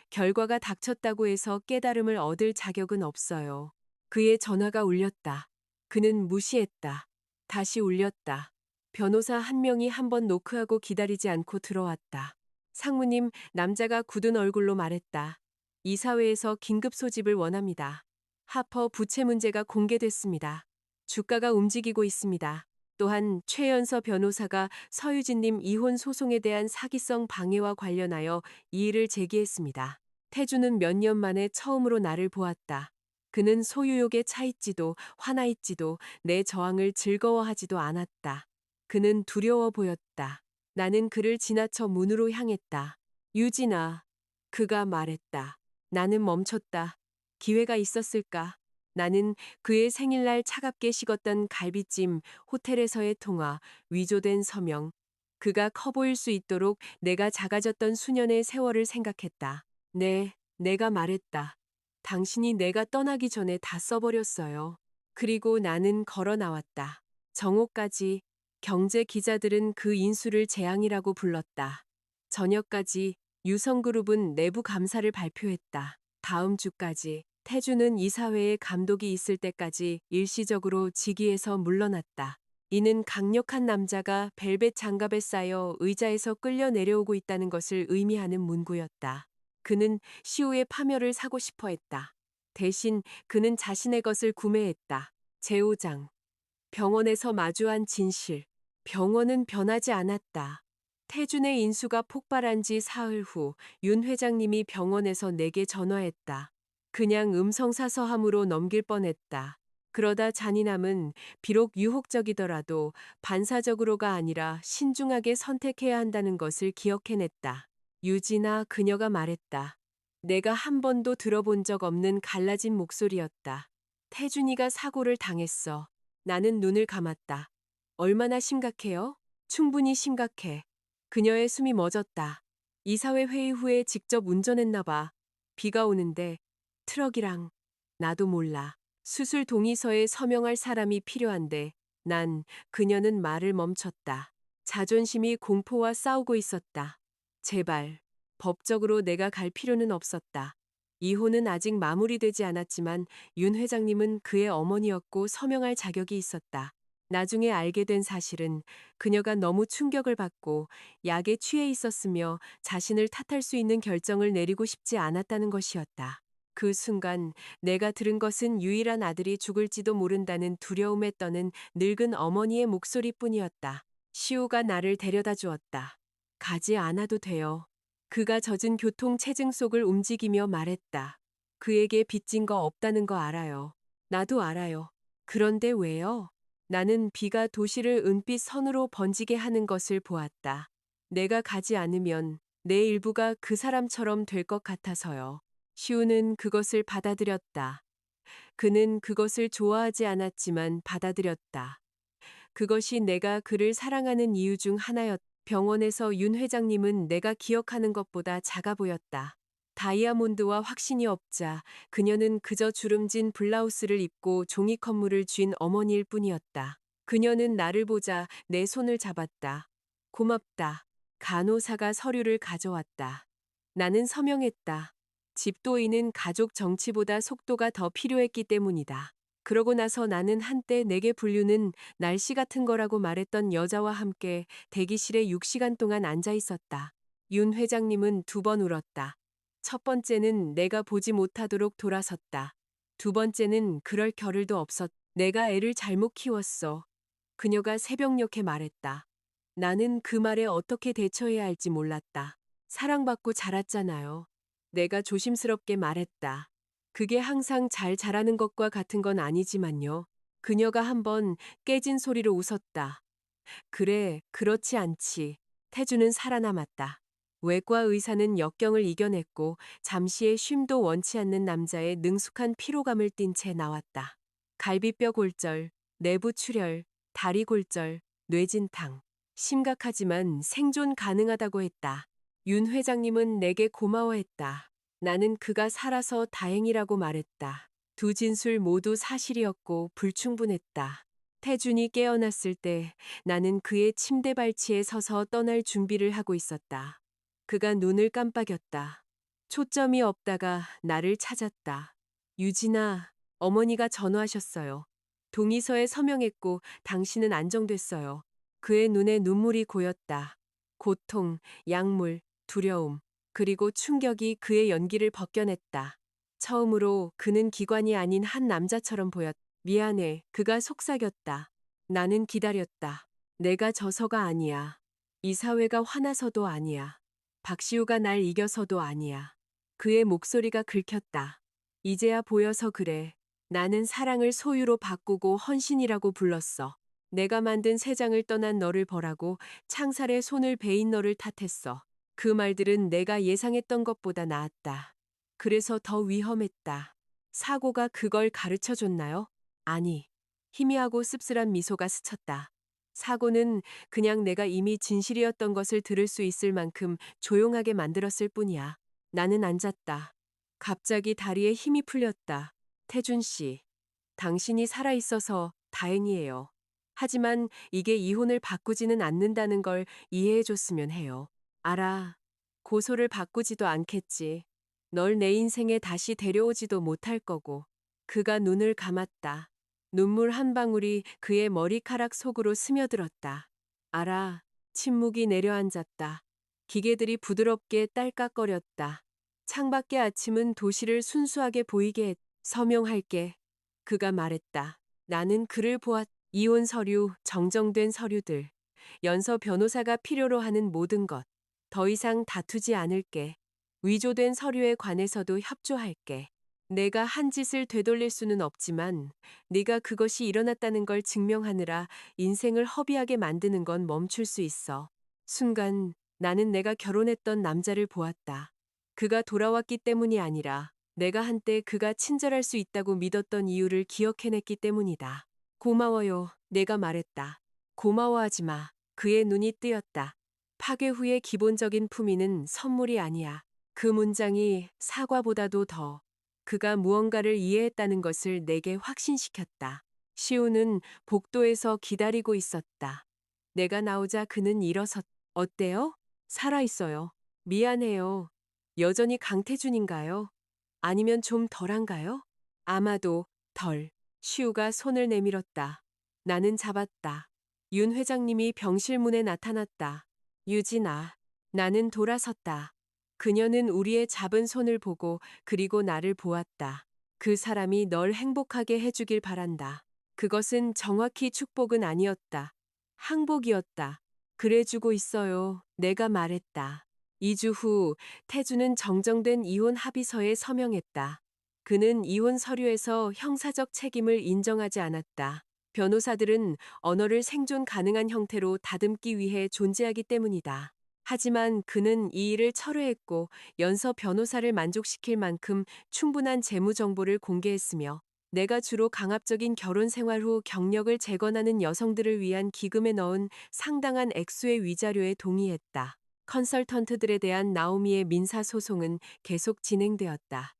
결과가 닥쳤다고 해서 깨달음을 얻을 자격은 없어요. 그의 전화가 울렸다. 그는 무시했다. 다시 울렸다. 변호사 한 명이 한 번 노크하고 기다리지 않고 들어왔다. 상무님, 남자가 굳은 얼굴로 말했다. 이사회에서 긴급 소집을 원합니다. 하퍼 부채 문제가 공개됐습니다. 주가가 움직이고 있습니다. 또한 최연서 변호사가 서유진님 이혼 소송에 대한 사기성 방해와 관련하여 이의를 제기했습니다. 태주는 몇 년 만에 처음으로 나를 보았다. 그는 소유욕에 차 있지도 화나 있지도 내 저항을 즐거워하지도 않았다. 그는 두려워 보였다. 나는 그를 지나쳐 문으로 향했다. 유진아, 그가 말했다. 나는 멈췄다. 기회가 있었을까? 나는 그의 생일날 차갑게 식었던 갈비찜, 호텔에서의 통화, 위조된 서명. 그가 커 보일 수 있도록 내가 작아졌던 수년의 세월을 생각했다. 네, 내가 말했다. 당신이 내가 떠나기 전에 다 써버렸어요. 그리고 나는 걸어 나왔다. 정오까지 경제 기자들은 그 인수를 재앙이라고 불렀다. 저녁까지 유성그룹은 내부 감사를 발표했다. 다음 주까지 태주는 이사회에 감독이 있을 때까지 일시적으로 직위에서 물러났다. 이는 강력한 남자가 벨벳 장갑에 쌓여 의자에서 끌려 내려오고 있다는 것을 의미하는 문구였다. 그는 시우의 파멸을 사고 싶어 했다. 대신 그는 자신의 것을 구매했다. 제5장. 병원에서 마주한 진실. 병원은 변하지 않았다. 태준의 인수가 폭발한 지 사흘 후 윤 회장님이 병원에서 내게 전화했다. 그냥 음성사서함으로 넘길 뻔했다. 그러다 잔인함은 비록 유혹적이더라도 반사적으로가 아니라 신중하게 선택해야 한다는 것을 기억해냈다. 유진아, 그녀가 말했다. 내가 한 번도 들어본 적 없는 갈라진 목소리였다. 태준이가 사고를 당했어. 나는 눈을 감았다. 얼마나 심각해요? 충분히 심각해. 그녀의 숨이 멎었다. 이사회 회의 후에 직접 운전했나 봐. 비가 오는데 트럭이랑 나도 몰라. 수술 동의서에 서명할 사람이 필요한데 그녀는 말을 멈췄다. 자존심이 공포와 싸우고 있었다. 제발, 법적으로 내가 갈 필요는 없었다. 이혼은 아직 마무리되지 않았지만 윤 회장님은 그의 어머니였고 서명할 자격이 있었다. 나중에 알게 된 사실은 그녀가 너무 충격을 받고 약에 취해 있었으며 자신을 탓할 수 있는 결정을 내리고 싶지 않았다는 것이었다. 그 순간 내가 들은 것은 유일한 아들이 죽을지도 모른다는 두려움에 떠는 늙은 어머니의 목소리뿐이었다. 시우가 나를 데려다 주었다. 가지 않아도 돼요. 그가 젖은 교통체증 속을 움직이며 말했다. 그에게 빚진 거 없다는 거 알아요. 나도 알아요. 그런데 왜요? 나는 비가 도시를 은빛 선으로 번지게 하는 것을 보았다. 내가 가지 않으면 내 일부가 그 사람처럼 될 것 같아서요. 시우는 그것을 받아들였다. 그는 그것을 좋아하지 않았지만 받아들였다. 그것이 내가 그를 사랑하는 이유 중 하나였다. 병원에서 윤 회장님은 내가 기억하는 것보다 작아 보였다. 다이아몬드와 확신이 없자 그녀는 그저 주름진 블라우스를 입고 종이 컵물을 쥔 어머니일 뿐이었다. 그녀는 나를 보자 내 손을 잡았다. 고맙다. 간호사가 서류를 가져왔다. 나는 서명했다. 집도인은 가족 정치보다 속도가 더 필요했기 때문이다. 그러고 나서 나는 한때 내게 분류는 날씨 같은 거라고 말했던 여자와 함께 대기실에 6시간 동안 앉아 있었다. 윤 회장님은 2번 울었다. 첫 번째는 내가 보지 못하도록 돌아섰다. 두 번째는 그럴 겨를도 없었. 내가 애를 잘못 키웠어. 그녀가 새벽녘에 말했다. 나는 그 말에 어떻게 대처해야 할지 몰랐다. 사랑받고 자랐잖아요. 내가 조심스럽게 말했다. 그게 항상 잘 자라는 것과 같은 건 아니지만요. 그녀가 한번 깨진 소리로 웃었다. 그래, 그렇지 않지. 태주는 살아남았다. 외과 의사는 역경을 이겨냈고 잠시의 쉼도 원치 않는 남자의 능숙한 피로감을 띤 채 나왔다. 갈비뼈 골절, 내부 출혈, 다리 골절, 뇌진탕. 심각하지만 생존 가능하다고 했다. 윤 회장님은 내게 고마워했다. 나는 그가 살아서 다행이라고 말했다. 두 진술 모두 사실이었고 불충분했다. 태준이 깨어났을 때 나는 그의 침대 발치에 서서 떠날 준비를 하고 있었다. 그가 눈을 깜빡였다. 초점이 없다가 나를 찾았다. 유진아, 어머니가 전화하셨어요. 동의서에 서명했고 당신은 안정됐어요. 그의 눈에 눈물이 고였다. 고통, 약물, 두려움, 그리고 충격이 그의 연기를 벗겨냈다. 처음으로 그는 기관이 아닌 한 남자처럼 보였다. 미안해. 그가 속삭였다. 나는 기다렸다. 내가 져서가 아니야. 이사회가 화나서도 아니야. 박시우가 날 이겨서도 아니야. 그의 목소리가 긁혔다. 이제야 보여서 그래. 나는 사랑을 소유로 바꾸고 헌신이라고 불렀어. 내가 만든 세장을 떠난 너를 벌하고 창살에 손을 베인 너를 탓했어. 그 말들은 내가 예상했던 것보다 나았다. 그래서 더 위험했다. 사고가 그걸 가르쳐 줬나요? 아니. 희미하고 씁쓸한 미소가 스쳤다. 사고는 그냥 내가 이미 진실이었던 것을 들을 수 있을 만큼 조용하게 만들었을 뿐이야. 나는 앉았다. 갑자기 다리에 힘이 풀렸다. 태준 씨, 당신이 살아있어서 다행이에요. 하지만 이게 이혼을 바꾸지는 않는다는 걸 이해해 줬으면 해요. 알아. 고소를 바꾸지도 않겠지. 널 내 인생에 다시 데려오지도 못할 거고. 그가 눈을 감았다. 눈물 한 방울이 그의 머리카락 속으로 스며들었다. 알아. 침묵이 내려앉았다. 기계들이 부드럽게 딸깍거렸다. 창밖의 아침은 도시를 순수하게 보이게 했. 서명할게. 그가 말했다. 나는 그를 보았. 이혼 서류, 정정된 서류들. 연서 변호사가 필요로 하는 모든 것. 더 이상 다투지 않을게. 위조된 서류에 관해서도 협조할게. 내가 한 짓을 되돌릴 수는 없지만 네가 그것이 일어났다는 걸 증명하느라 인생을 허비하게 만드는 건 멈출 수 있어. 순간 나는 내가 결혼했던 남자를 보았다. 그가 돌아왔기 때문이 아니라 내가 한때 그가 친절할 수 있다고 믿었던 이유를 기억해냈기 때문이다. 고마워요. 내가 말했다. 고마워하지 마. 그의 눈이 뜨였다. 파괴 후의 기본적인 품위는 선물이 아니야. 그 문장이 사과보다도 더 그가 무언가를 이해했다는 것을 내게 확신시켰다. 시우는 복도에서 기다리고 있었다. 내가 나오자 그는 일어섰. 어때요? 살아있어요. 미안해요. 여전히 강태준인가요? 아니면 좀 덜한가요? 아마도 덜. 시우가 손을 내밀었다. 나는 잡았다. 윤 회장님이 병실문에 나타났다. 유진아. 나는 돌아섰다. 그녀는 우리의 잡은 손을 보고 그리고 나를 보았다. 그 사람이 널 행복하게 해주길 바란다. 그것은 정확히 축복은 아니었다. 항복이었다. 그래주고 있어요. 내가 말했다. 2주 후 태주는 정정된 이혼 합의서에 서명했다. 그는 이혼 서류에서 형사적 책임을 인정하지 않았다. 변호사들은 언어를 생존 가능한 형태로 다듬기 위해 존재하기 때문이다. 하지만 그는 이 일을 철회했고 연서 변호사를 만족시킬 만큼 충분한 재무 정보를 공개했으며 내가 주로 강압적인 결혼 생활 후 경력을 재건하는 여성들을 위한 기금에 넣은 상당한 액수의 위자료에 동의했다. 컨설턴트들에 대한 나오미의 민사소송은 계속 진행되었다.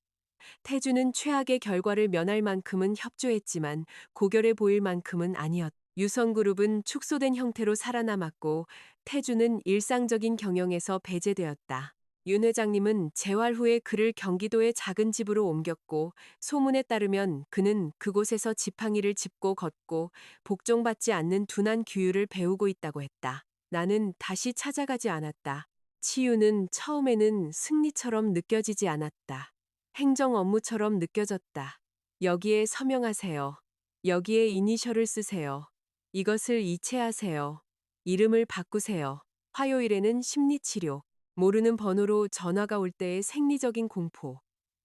태주는 최악의 결과를 면할 만큼은 협조했지만 고결해 보일 만큼은 아니었다. 유성그룹은 축소된 형태로 살아남았고 태주는 일상적인 경영에서 배제되었다. 윤 회장님은 재활 후에 그를 경기도의 작은 집으로 옮겼고 소문에 따르면 그는 그곳에서 지팡이를 짚고 걷고 복종받지 않는 둔한 규율을 배우고 있다고 했다. 나는 다시 찾아가지 않았다. 치유는 처음에는 승리처럼 느껴지지 않았다. 행정 업무처럼 느껴졌다. 여기에 서명하세요. 여기에 이니셜을 쓰세요. 이것을 이체하세요. 이름을 바꾸세요. 화요일에는 심리치료. 모르는 번호로 전화가 올 때의 생리적인 공포.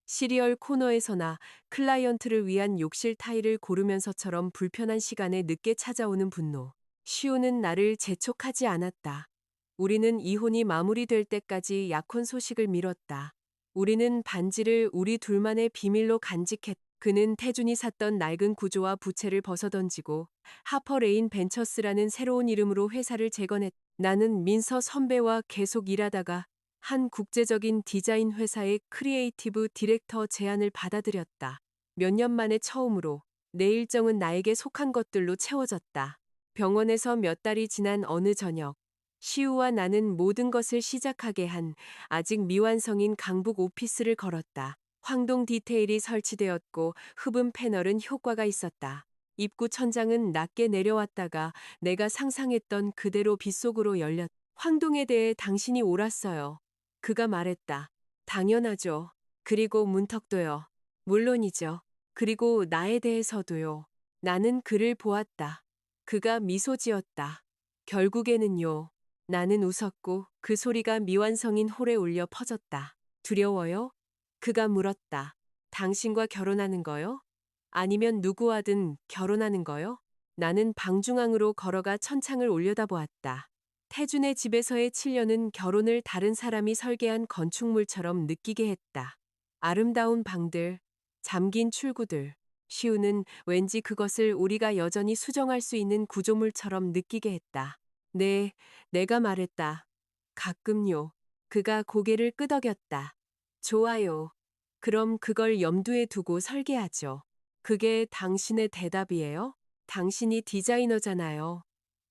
시리얼 코너에서나 클라이언트를 위한 욕실 타일을 고르면서처럼 불편한 시간에 늦게 찾아오는 분노. 시우는 나를 재촉하지 않았다. 우리는 이혼이 마무리될 때까지 약혼 소식을 미뤘다. 우리는 반지를 우리 둘만의 비밀로 간직했다. 그는 태준이 샀던 낡은 구조와 부채를 벗어던지고 하퍼레인 벤처스라는 새로운 이름으로 회사를 재건했다. 나는 민서 선배와 계속 일하다가 한 국제적인 디자인 회사의 크리에이티브 디렉터 제안을 받아들였다. 몇 년 만에 처음으로 내 일정은 나에게 속한 것들로 채워졌다. 병원에서 몇 달이 지난 어느 저녁, 시우와 나는 모든 것을 시작하게 한 아직 미완성인 강북 오피스를 걸었다. 황동 디테일이 설치되었고 흡음 패널은 효과가 있었다. 입구 천장은 낮게 내려왔다가 내가 상상했던 그대로 빗속으로 열렸다. 황동에 대해 당신이 옳았어요. 그가 말했다. 당연하죠. 그리고 문턱도요. 물론이죠. 그리고 나에 대해서도요. 나는 그를 보았다. 그가 미소 지었다. 결국에는요. 나는 웃었고 그 소리가 미완성인 홀에 울려 퍼졌다. 두려워요? 그가 물었다. 당신과 결혼하는 거요? 아니면 누구와든 결혼하는 거요? 나는 방중앙으로 걸어가 천창을 올려다보았다. 태준의 집에서의 7년은 결혼을 다른 사람이 설계한 건축물처럼 느끼게 했다. 아름다운 방들, 잠긴 출구들. 시우는 왠지 그것을 우리가 여전히 수정할 수 있는 구조물처럼 느끼게 했다. 네, 내가 말했다. 가끔요. 그가 고개를 끄덕였다. 좋아요. 그럼 그걸 염두에 두고 설계하죠. 그게 당신의 대답이에요? 당신이 디자이너잖아요.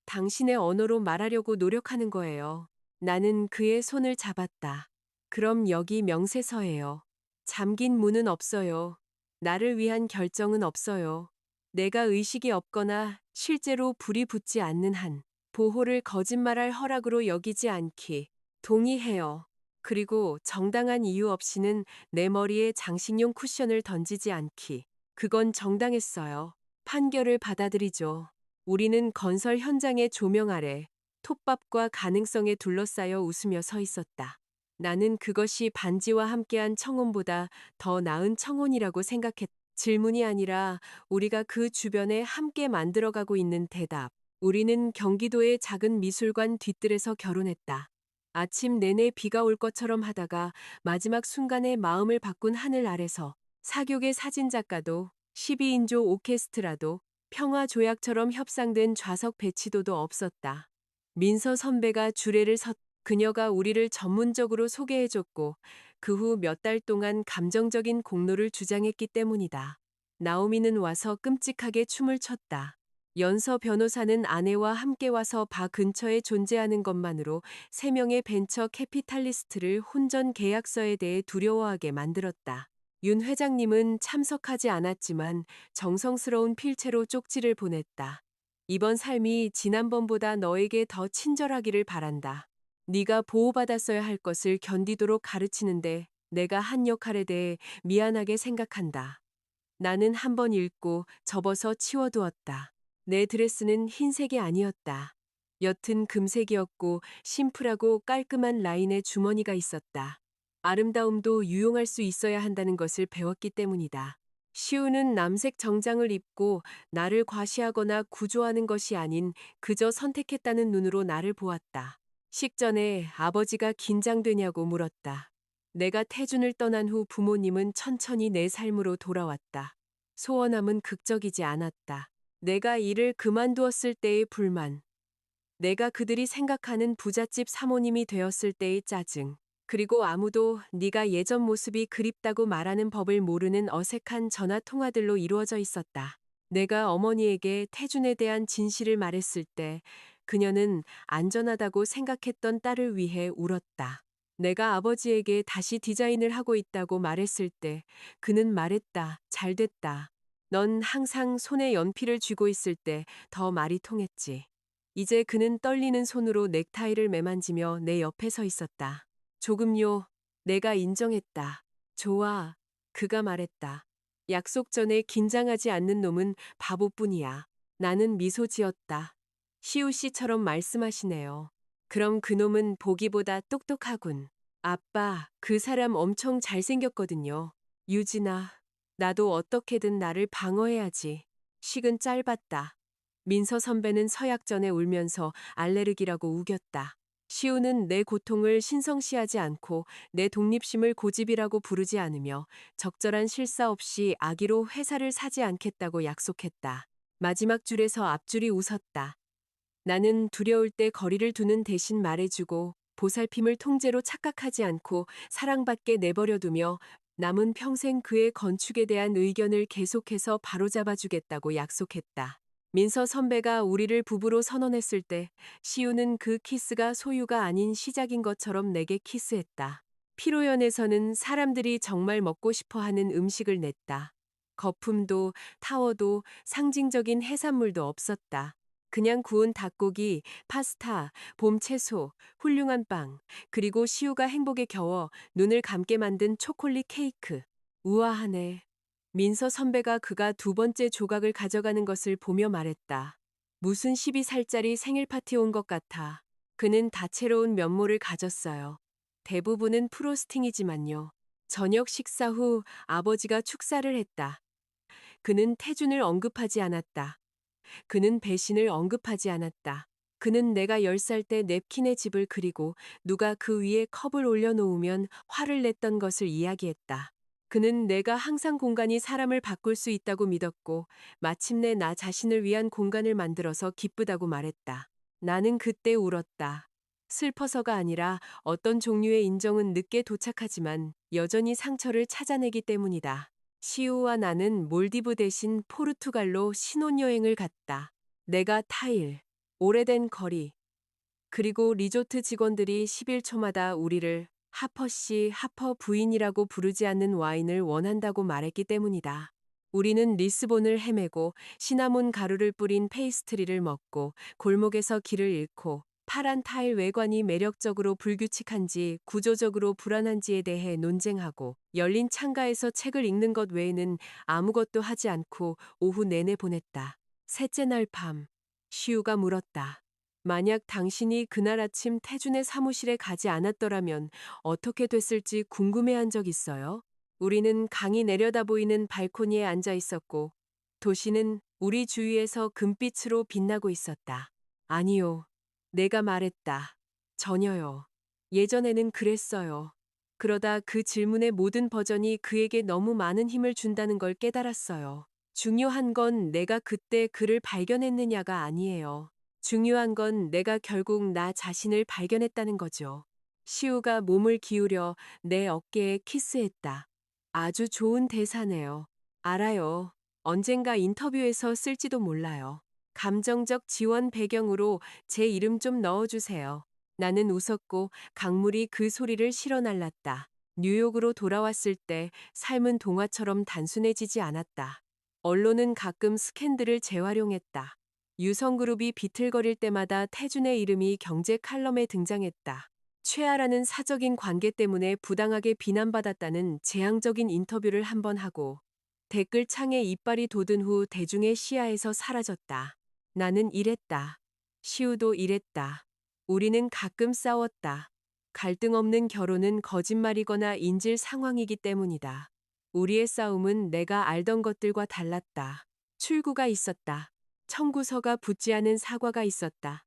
당신의 언어로 말하려고 노력하는 거예요. 나는 그의 손을 잡았다. 그럼 여기 명세서예요. 잠긴 문은 없어요. 나를 위한 결정은 없어요. 내가 의식이 없거나 실제로 불이 붙지 않는 한 보호를 거짓말할 허락으로 여기지 않기. 동의해요. 그리고 정당한 이유 없이는 내 머리에 장식용 쿠션을 던지지 않기. 그건 정당했어요. 판결을 받아들이죠. 우리는 건설 현장의 조명 아래 톱밥과 가능성에 둘러싸여 웃으며 서 있었다. 나는 그것이 반지와 함께한 청혼보다 더 나은 청혼이라고 생각했다. 질문이 아니라 우리가 그 주변에 함께 만들어가고 있는 대답. 우리는 경기도의 작은 미술관 뒤뜰에서 결혼했다. 아침 내내 비가 올 것처럼 하다가 마지막 순간에 마음을 바꾼 하늘 아래서 사교계 사진작가도 12인조 오케스트라도 평화조약처럼 협상된 좌석 배치도도 없었다. 민서 선배가 주례를 섰 그녀가 우리를 전문적으로 소개해줬고 그 후 몇 달 동안 감정적인 공로를 주장했기 때문이다. 나오미는 와서 끔찍하게 춤을 췄다. 연서 변호사는 아내와 함께 와서 바 근처에 존재하는 것만으로 3명의 벤처 캐피탈리스트를 혼전 계약서에 대해 두려워하게 만들었다. 윤 회장님은 참석하지 않았지만 정성스러운 필체로 쪽지를 보냈다. 이번 삶이 지난번보다 너에게 더 친절하기를 바란다. 네가 보호받았어야 할 것을 견디도록 가르치는데 내가 한 역할에 대해 미안하게 생각한다. 나는 한 번 읽고 접어서 치워두었다. 내 드레스는 흰색이 아니었다. 옅은 금색이었고 심플하고 깔끔한 라인의 주머니가 있었다. 아름다움도 유용할 수 있어야 한다는 것을 배웠기 때문이다. 시우는 남색 정장을 입고 나를 과시하거나 구조하는 것이 아닌 그저 선택했다는 눈으로 나를 보았다. 식전에 아버지가 긴장되냐고 물었다. 내가 태준을 떠난 후 부모님은 천천히 내 삶으로 돌아왔다. 소원함은 극적이지 않았다. 내가 일을 그만두었을 때의 불만, 내가 그들이 생각하는 부잣집 사모님이 되었을 때의 짜증, 그리고 아무도 네가 예전 모습이 그립다고 말하는 법을 모르는 어색한 전화 통화들로 이루어져 있었다. 내가 어머니에게 태준에 대한 진실을 말했을 때 그녀는 안전하다고 생각했던 딸을 위해 울었다. 내가 아버지에게 다시 디자인을 하고 있다고 말했을 때 그는 말했다. 잘 됐다. 넌 항상 손에 연필을 쥐고 있을 때 더 말이 통했지. 이제 그는 떨리는 손으로 넥타이를 매만지며 내 옆에 서 있었다. 조금요. 내가 인정했다. 좋아. 그가 말했다. 약속 전에 긴장하지 않는 놈은 바보뿐이야. 나는 미소 지었다. 시우 씨처럼 말씀하시네요. 그럼 그놈은 보기보다 똑똑하군. 아빠, 그 사람 엄청 잘생겼거든요. 유진아, 나도 어떻게든 나를 방어해야지. 식은 짧았다. 민서 선배는 서약 전에 울면서 알레르기라고 우겼다. 시우는 내 고통을 신성시하지 않고 내 독립심을 고집이라고 부르지 않으며 적절한 실사 없이 아기로 회사를 사지 않겠다고 약속했다. 마지막 줄에서 앞줄이 웃었다. 나는 두려울 때 거리를 두는 대신 말해주고 보살핌을 통제로 착각하지 않고 사랑받게 내버려두며 남은 평생 그의 건축에 대한 의견을 계속해서 바로잡아주겠다고 약속했다. 민서 선배가 우리를 부부로 선언했을 때 시우는 그 키스가 소유가 아닌 시작인 것처럼 내게 키스했다. 피로연에서는 사람들이 정말 먹고 싶어 하는 음식을 냈다. 거품도 타워도 상징적인 해산물도 없었다. 그냥 구운 닭고기, 파스타, 봄 채소, 훌륭한 빵, 그리고 시우가 행복에 겨워 눈을 감게 만든 초콜릿 케이크. 우아하네. 민서 선배가 그가 2번째 조각을 가져가는 것을 보며 말했다. 무슨 12살짜리 생일 파티 온 것 같아. 그는 다채로운 면모를 가졌어요. 대부분은 프로스팅이지만요. 저녁 식사 후 아버지가 축사를 했다. 그는 태준을 언급하지 않았다. 그는 배신을 언급하지 않았다. 그는 내가 10살 때 냅킨의 집을 그리고 누가 그 위에 컵을 올려놓으면 화를 냈던 것을 이야기했다. 그는 내가 항상 공간이 사람을 바꿀 수 있다고 믿었고 마침내 나 자신을 위한 공간을 만들어서 기쁘다고 말했다. 나는 그때 울었다. 슬퍼서가 아니라 어떤 종류의 인정은 늦게 도착하지만 여전히 상처를 찾아내기 때문이다. 시우와 나는 몰디브 대신 포르투갈로 신혼여행을 갔다. 내가 타일, 오래된 거리, 그리고 리조트 직원들이 11초마다 우리를 하퍼씨, 하퍼 부인이라고 부르지 않는 와인을 원한다고 말했기 때문이다. 우리는 리스본을 헤매고 시나몬 가루를 뿌린 페이스트리를 먹고 골목에서 길을 잃고 파란 타일 외관이 매력적으로 불규칙한지 구조적으로 불안한지에 대해 논쟁하고 열린 창가에서 책을 읽는 것 외에는 아무것도 하지 않고 오후 내내 보냈다. 셋째 날 밤, 시우가 물었다. 만약 당신이 그날 아침 태준의 사무실에 가지 않았더라면 어떻게 됐을지 궁금해한 적 있어요? 우리는 강이 내려다 보이는 발코니에 앉아 있었고 도시는 우리 주위에서 금빛으로 빛나고 있었다. 아니요. 내가 말했다. 전혀요. 예전에는 그랬어요. 그러다 그 질문의 모든 버전이 그에게 너무 많은 힘을 준다는 걸 깨달았어요. 중요한 건 내가 그때 그를 발견했느냐가 아니에요. 중요한 건 내가 결국 나 자신을 발견했다는 거죠. 시우가 몸을 기울여 내 어깨에 키스했다. 아주 좋은 대사네요. 알아요. 언젠가 인터뷰에서 쓸지도 몰라요. 감정적 지원 배경으로 제 이름 좀 넣어주세요. 나는 웃었고 강물이 그 소리를 실어날랐다. 뉴욕으로 돌아왔을 때 삶은 동화처럼 단순해지지 않았다. 언론은 가끔 스캔들을 재활용했다. 유성그룹이 비틀거릴 때마다 태준의 이름이 경제 칼럼에 등장했다. 최아라는 사적인 관계 때문에 부당하게 비난받았다는 재앙적인 인터뷰를 한 번 하고 댓글창에 이빨이 돋은 후 대중의 시야에서 사라졌다. 나는 이랬다. 시우도 이랬다. 우리는 가끔 싸웠다. 갈등 없는 결혼은 거짓말이거나 인질 상황이기 때문이다. 우리의 싸움은 내가 알던 것들과 달랐다. 출구가 있었다. 청구서가 붙지 않은 사과가 있었다.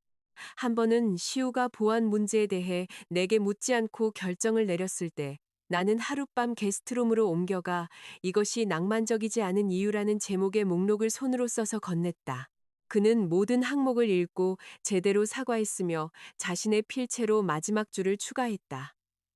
한 번은 시우가 보안 문제에 대해 내게 묻지 않고 결정을 내렸을 때 나는 하룻밤 게스트룸으로 옮겨가 이것이 낭만적이지 않은 이유라는 제목의 목록을 손으로 써서 건넸다. 그는 모든 항목을 읽고 제대로 사과했으며 자신의 필체로 마지막 줄을 추가했다.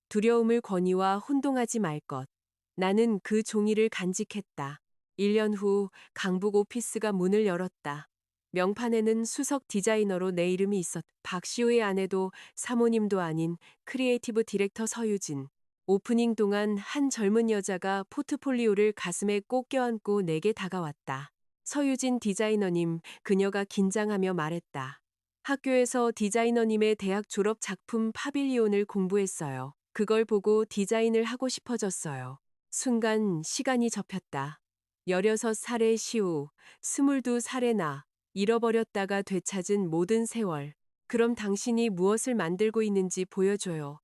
두려움을 권위와 혼동하지 말 것. 나는 그 종이를 간직했다. 1년 후 강북 오피스가 문을 열었다. 명판에는 수석 디자이너로 내 이름이 있었다. 박시우의 아내도 사모님도 아닌 크리에이티브 디렉터 서유진. 오프닝 동안 한 젊은 여자가 포트폴리오를 가슴에 꼭 껴안고 내게 다가왔다. 서유진 디자이너님, 그녀가 긴장하며 말했다. 학교에서 디자이너님의 대학 졸업 작품 파빌리온을 공부했어요. 그걸 보고 디자인을 하고 싶어졌어요. 순간 시간이 접혔다. 16살의 시우, 22살의 나, 잃어버렸다가 되찾은 모든 세월. 그럼 당신이 무엇을 만들고 있는지 보여줘요.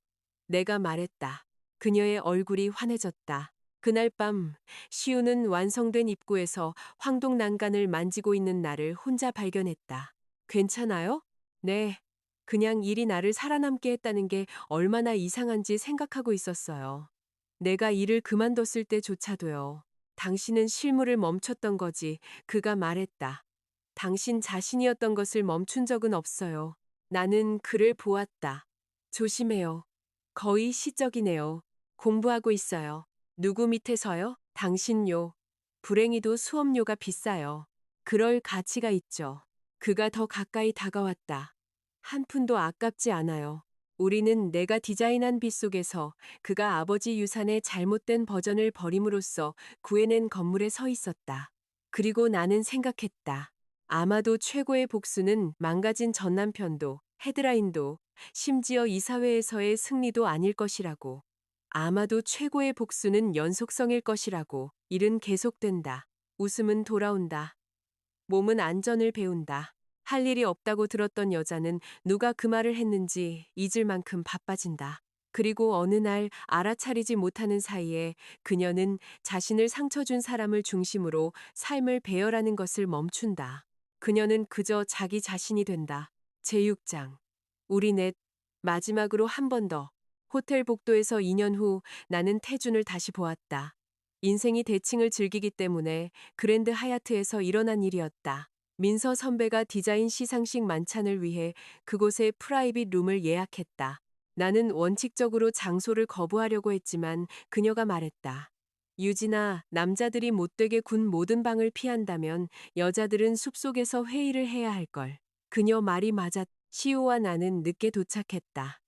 내가 말했다. 그녀의 얼굴이 환해졌다. 그날 밤 시우는 완성된 입구에서 황동 난간을 만지고 있는 나를 혼자 발견했다. 괜찮아요? 네. 그냥 일이 나를 살아남게 했다는 게 얼마나 이상한지 생각하고 있었어요. 내가 일을 그만뒀을 때조차도요. 당신은 실물을 멈췄던 거지. 그가 말했다. 당신 자신이었던 것을 멈춘 적은 없어요. 나는 그를 보았다. 조심해요. 거의 시적이네요. 공부하고 있어요. 누구 밑에서요? 당신요. 불행히도 수업료가 비싸요. 그럴 가치가 있죠. 그가 더 가까이 다가왔다. 한 푼도 아깝지 않아요. 우리는 내가 디자인한 빚 속에서 그가 아버지 유산의 잘못된 버전을 버림으로써 구해낸 건물에 서 있었다. 그리고 나는 생각했다. 아마도 최고의 복수는 망가진 전남편도, 헤드라인도, 심지어 이사회에서의 승리도 아닐 것이라고. 아마도 최고의 복수는 연속성일 것이라고. 일은 계속된다. 웃음은 돌아온다. 몸은 안전을 배운다. 할 일이 없다고 들었던 여자는 누가 그 말을 했는지 잊을 만큼 바빠진다. 그리고 어느 날 알아차리지 못하는 사이에 그녀는 자신을 상처 준 사람을 중심으로 삶을 배열하는 것을 멈춘다. 그녀는 그저 자기 자신이 된다. 제6장. 우리 넷. 마지막으로 한 번 더. 호텔 복도에서 2년 후 나는 태준을 다시 보았다. 인생이 대칭을 즐기기 때문에 그랜드 하얏트에서 일어난 일이었다. 민서 선배가 디자인 시상식 만찬을 위해 그곳에 프라이빗 룸을 예약했다. 나는 원칙적으로 장소를 거부하려고 했지만 그녀가 말했다. 유진아, 남자들이 못되게 군 모든 방을 피한다면 여자들은 숲속에서 회의를 해야 할걸. 그녀 말이 맞았. 시우와 나는 늦게 도착했다.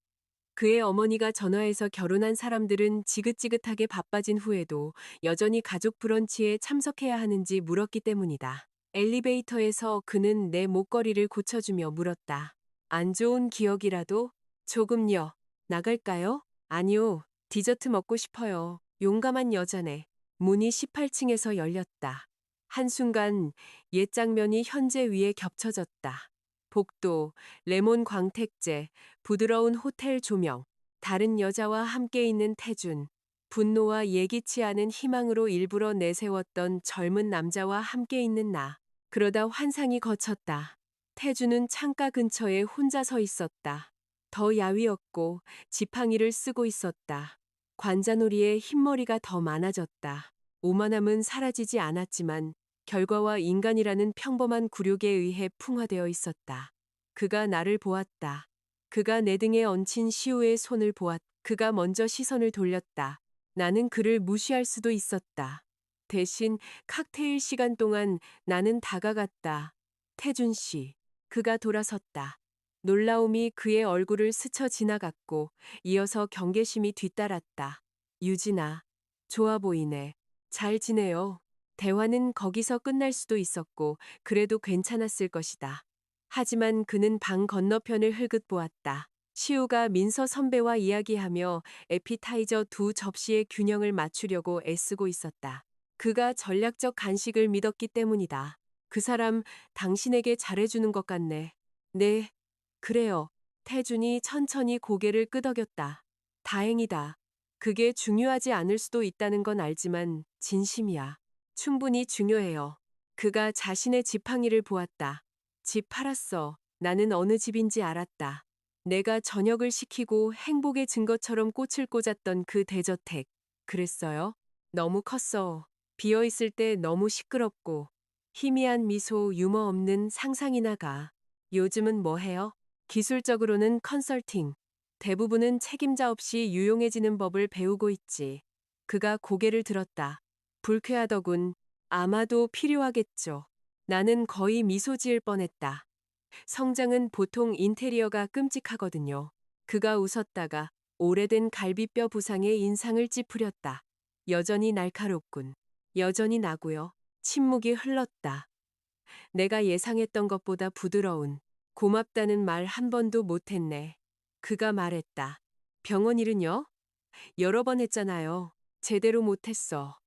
그의 어머니가 전화해서 결혼한 사람들은 지긋지긋하게 바빠진 후에도 여전히 가족 브런치에 참석해야 하는지 물었기 때문이다. 엘리베이터에서 그는 내 목걸이를 고쳐주며 물었다. 안 좋은 기억이라도? 조금요. 나갈까요? 아니요. 디저트 먹고 싶어요. 용감한 여자네. 문이 18층에서 열렸다. 한순간 옛 장면이 현재 위에 겹쳐졌다. 복도, 레몬 광택제, 부드러운 호텔 조명, 다른 여자와 함께 있는 태준, 분노와 예기치 않은 희망으로 일부러 내세웠던 젊은 남자와 함께 있는 나. 그러다 환상이 거쳤다. 태준은 창가 근처에 혼자 서 있었다. 더 야위었고 지팡이를 쓰고 있었다. 관자놀이에 흰머리가 더 많아졌다. 오만함은 사라지지 않았지만 결과와 인간이라는 평범한 굴욕에 의해 풍화되어 있었다. 그가 나를 보았다. 그가 내 등에 얹힌 시우의 손을 보았다. 그가 먼저 시선을 돌렸다. 나는 그를 무시할 수도 있었다. 대신 칵테일 시간 동안 나는 다가갔다. 태준 씨. 그가 돌아섰다. 놀라움이 그의 얼굴을 스쳐 지나갔고 이어서 경계심이 뒤따랐다. 유진아. 좋아 보이네. 잘 지내요. 대화는 거기서 끝날 수도 있었고 그래도 괜찮았을 것이다. 하지만 그는 방 건너편을 흘끗 보았다. 시우가 민서 선배와 이야기하며 에피타이저 두 접시의 균형을 맞추려고 애쓰고 있었다. 그가 전략적 간식을 믿었기 때문이다. 그 사람 당신에게 잘해주는 것 같네. 네, 그래요. 태준이 천천히 고개를 끄덕였다. 다행이다. 그게 중요하지 않을 수도 있다는 건 알지만 진심이야. 충분히 중요해요. 그가 자신의 지팡이를 보았다. 집 팔았어. 나는 어느 집인지 알았다. 내가 저녁을 시키고 행복의 증거처럼 꽃을 꽂았던 그 대저택. 그랬어요? 너무 컸어. 비어있을 때 너무 시끄럽고. 희미한 미소, 유머 없는 상상이나 가. 요즘은 뭐 해요? 기술적으로는 컨설팅. 대부분은 책임자 없이 유용해지는 법을 배우고 있지. 그가 고개를 들었다. 불쾌하더군. 아마도 필요하겠죠. 나는 거의 미소 지을 뻔했다. 성장은 보통 인테리어가 끔찍하거든요. 그가 웃었다가 오래된 갈비뼈 부상에 인상을 찌푸렸다. 여전히 날카롭군. 여전히 나고요. 침묵이 흘렀다. 내가 예상했던 것보다 부드러운 고맙다는 말 한 번도 못했네. 그가 말했다. 병원 일은요? 여러 번 했잖아요. 제대로 못했어.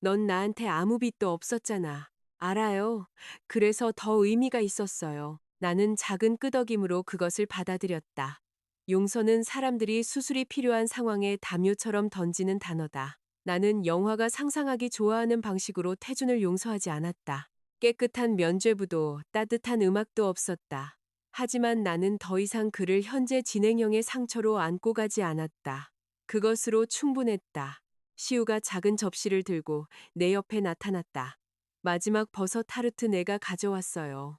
넌 나한테 아무 빚도 없었잖아. 알아요. 그래서 더 의미가 있었어요. 나는 작은 끄덕임으로 그것을 받아들였다. 용서는 사람들이 수술이 필요한 상황에 담요처럼 던지는 단어다. 나는 영화가 상상하기 좋아하는 방식으로 태준을 용서하지 않았다. 깨끗한 면죄부도 따뜻한 음악도 없었다. 하지만 나는 더 이상 그를 현재 진행형의 상처로 안고 가지 않았다. 그것으로 충분했다. 시우가 작은 접시를 들고 내 옆에 나타났다. 마지막 버섯 타르트 내가 가져왔어요.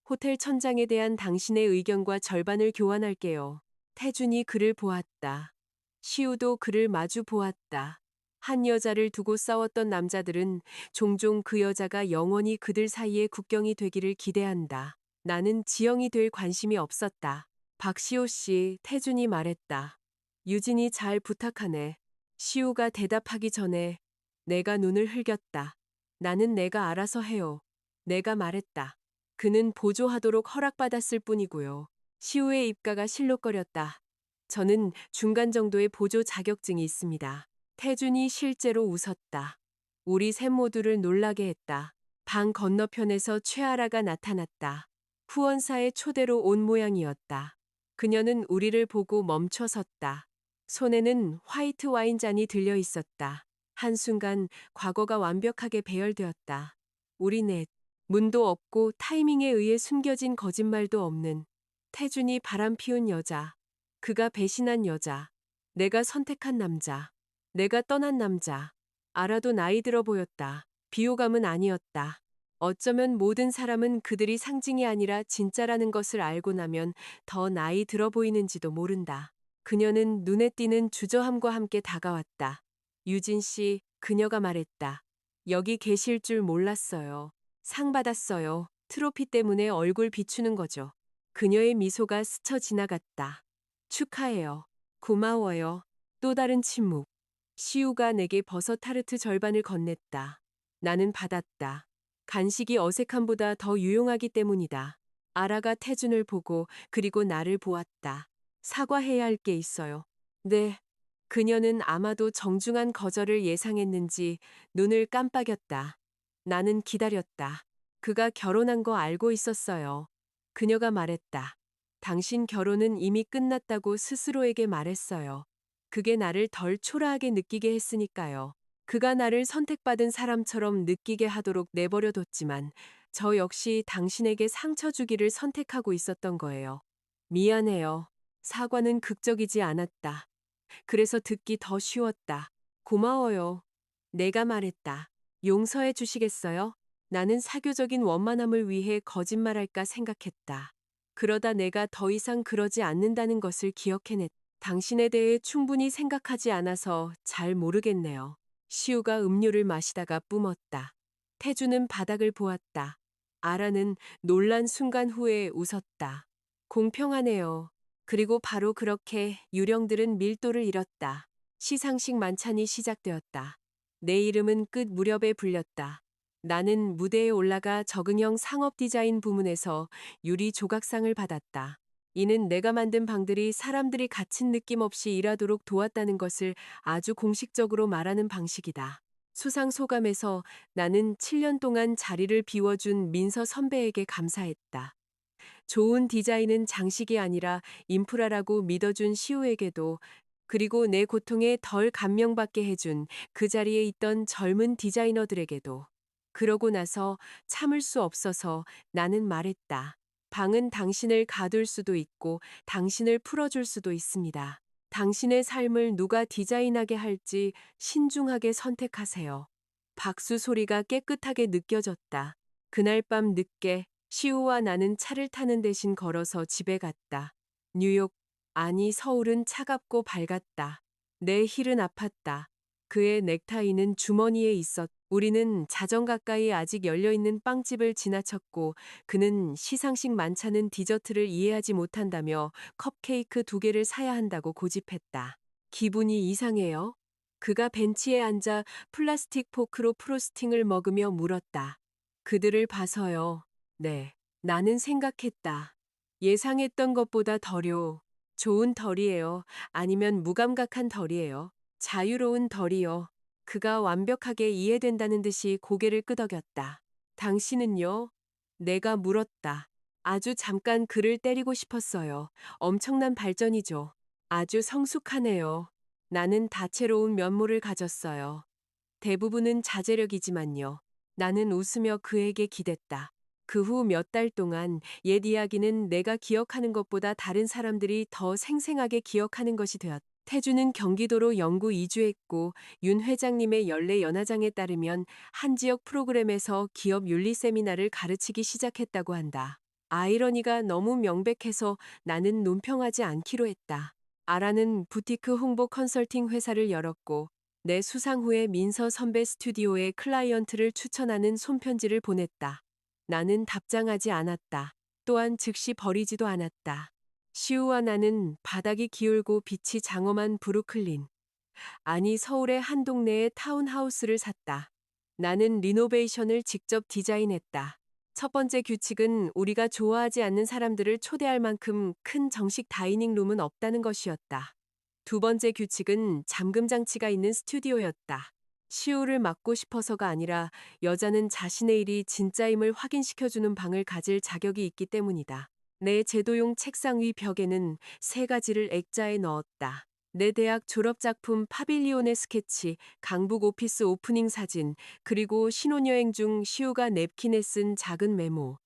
호텔 천장에 대한 당신의 의견과 절반을 교환할게요. 태준이 그를 보았다. 시우도 그를 마주 보았다. 한 여자를 두고 싸웠던 남자들은 종종 그 여자가 영원히 그들 사이의 국경이 되기를 기대한다. 나는 지형이 될 관심이 없었다. 박시호 씨, 태준이 말했다. 유진이 잘 부탁하네. 시우가 대답하기 전에 내가 눈을 흘겼다. 나는 내가 알아서 해요. 내가 말했다. 그는 보조하도록 허락받았을 뿐이고요. 시우의 입가가 실룩거렸다. 저는 중간 정도의 보조 자격증이 있습니다. 태준이 실제로 웃었다. 우리 셋 모두를 놀라게 했다. 방 건너편에서 최아라가 나타났다. 후원사의 초대로 온 모양이었다. 그녀는 우리를 보고 멈춰 섰다. 손에는 화이트 와인잔이 들려 있었다. 한순간 과거가 완벽하게 배열되었다. 우리 넷. 문도 없고 타이밍에 의해 숨겨진 거짓말도 없는 태준이 바람피운 여자. 그가 배신한 여자. 내가 선택한 남자. 내가 떠난 남자. 알아도 나이 들어 보였다. 비호감은 아니었다. 어쩌면 모든 사람은 그들이 상징이 아니라 진짜라는 것을 알고 나면 더 나이 들어 보이는지도 모른다. 그녀는 눈에 띄는 주저함과 함께 다가왔다. 유진 씨, 그녀가 말했다. 여기 계실 줄 몰랐어요. 상 받았어요. 트로피 때문에 얼굴 비추는 거죠. 그녀의 미소가 스쳐 지나갔다. 축하해요. 고마워요. 또 다른 침묵. 시우가 내게 버섯 타르트 절반을 건넸다. 나는 받았다. 간식이 어색함보다 더 유용하기 때문이다. 아라가 태준을 보고 그리고 나를 보았다. 사과해야 할 게 있어요. 네. 그녀는 아마도 정중한 거절을 예상했는지 눈을 깜빡였다. 나는 기다렸다. 그가 결혼한 거 알고 있었어요. 그녀가 말했다. 당신 결혼은 이미 끝났다고 스스로에게 말했어요. 그게 나를 덜 초라하게 느끼게 했으니까요. 그가 나를 선택받은 사람처럼 느끼게 하도록 내버려뒀지만 저 역시 당신에게 상처 주기를 선택하고 있었던 거예요. 미안해요. 사과는 극적이지 않았다. 그래서 듣기 더 쉬웠다. 고마워요. 내가 말했다. 용서해 주시겠어요? 나는 사교적인 원만함을 위해 거짓말할까 생각했다. 그러다 내가 더 이상 그러지 않는다는 것을 기억해냈. 당신에 대해 충분히 생각하지 않아서 잘 모르겠네요. 시우가 음료를 마시다가 뿜었다. 태주는 바닥을 보았다. 아라는 놀란 순간 후에 웃었다. 공평하네요. 그리고 바로 그렇게 유령들은 밀도를 잃었다. 시상식 만찬이 시작되었다. 내 이름은 끝 무렵에 불렸다. 나는 무대에 올라가 적응형 상업 디자인 부문에서 유리 조각상을 받았다. 이는 내가 만든 방들이 사람들이 갇힌 느낌 없이 일하도록 도왔다는 것을 아주 공식적으로 말하는 방식이다. 수상 소감에서 나는 7년 동안 자리를 비워준 민서 선배에게 감사했다. 좋은 디자인은 장식이 아니라 인프라라고 믿어준 시우에게도, 그리고 내 고통에 덜 감명받게 해준 그 자리에 있던 젊은 디자이너들에게도. 그러고 나서 참을 수 없어서 나는 말했다. 방은 당신을 가둘 수도 있고 당신을 풀어줄 수도 있습니다. 당신의 삶을 누가 디자인하게 할지 신중하게 선택하세요. 박수 소리가 깨끗하게 느껴졌다. 그날 밤 늦게 시우와 나는 차를 타는 대신 걸어서 집에 갔다. 뉴욕, 아니 서울은 차갑고 밝았다. 내 힐은 아팠다. 그의 넥타이는 주머니에 있었. 우리는 자정 가까이 아직 열려있는 빵집을 지나쳤고 그는 시상식 만찬은 디저트를 이해하지 못한다며 컵케이크 2개를 사야 한다고 고집했다. 기분이 이상해요. 그가 벤치에 앉아 플라스틱 포크로 프로스팅을 먹으며 물었다. 그들을 봐서요. 네. 나는 생각했다. 예상했던 것보다 덜요. 좋은 덜이에요. 아니면 무감각한 덜이에요. 자유로운 덜이요. 그가 완벽하게 이해된다는 듯이 고개를 끄덕였다. 당신은요? 내가 물었다. 아주 잠깐 그를 때리고 싶었어요. 엄청난 발전이죠. 아주 성숙하네요. 나는 다채로운 면모를 가졌어요. 대부분은 자제력이지만요. 나는 웃으며 그에게 기댔다. 그 후 몇 달 동안 옛 이야기는 내가 기억하는 것보다 다른 사람들이 더 생생하게 기억하는 것이 되었다. 태주는 경기도로 영구 이주했고 윤 회장님의 연례 연화장에 따르면 한 지역 프로그램에서 기업 윤리 세미나를 가르치기 시작했다고 한다. 아이러니가 너무 명백해서 나는 논평하지 않기로 했다. 아라는 부티크 홍보 컨설팅 회사를 열었고 내 수상 후에 민서 선배 스튜디오에 클라이언트를 추천하는 손편지를 보냈다. 나는 답장하지 않았다. 또한 즉시 버리지도 않았다. 시우와 나는 바닥이 기울고 빛이 장엄한 브루클린, 아니 서울의 한 동네에 타운하우스를 샀다. 나는 리노베이션을 직접 디자인했다. 첫 번째 규칙은 우리가 좋아하지 않는 사람들을 초대할 만큼 큰 정식 다이닝 룸은 없다는 것이었다. 두 번째 규칙은 잠금 장치가 있는 스튜디오였다. 시우를 막고 싶어서가 아니라 여자는 자신의 일이 진짜임을 확인시켜주는 방을 가질 자격이 있기 때문이다. 내 제도용 책상 위 벽에는 3가지를 액자에 넣었다. 내 대학 졸업작품 파빌리온의 스케치, 강북 오피스 오프닝 사진, 그리고 신혼여행 중 시우가 냅킨에 쓴 작은 메모.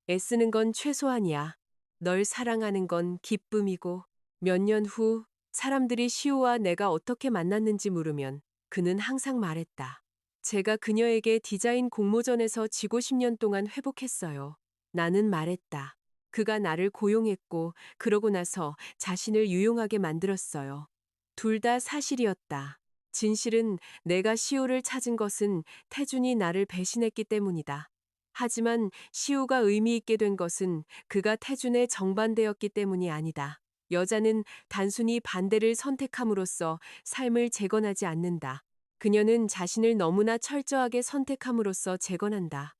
애쓰는 건 최소한이야. 널 사랑하는 건 기쁨이고. 몇 년 후 사람들이 시우와 내가 어떻게 만났는지 물으면 그는 항상 말했다. 제가 그녀에게 디자인 공모전에서 지고 10년 동안 회복했어요. 나는 말했다. 그가 나를 고용했고 그러고 나서 자신을 유용하게 만들었어요. 둘 다 사실이었다. 진실은 내가 시우를 찾은 것은 태준이 나를 배신했기 때문이다. 하지만 시우가 의미 있게 된 것은 그가 태준의 정반대였기 때문이 아니다. 여자는 단순히 반대를 선택함으로써 삶을 재건하지 않는다. 그녀는 자신을 너무나 철저하게 선택함으로써 재건한다.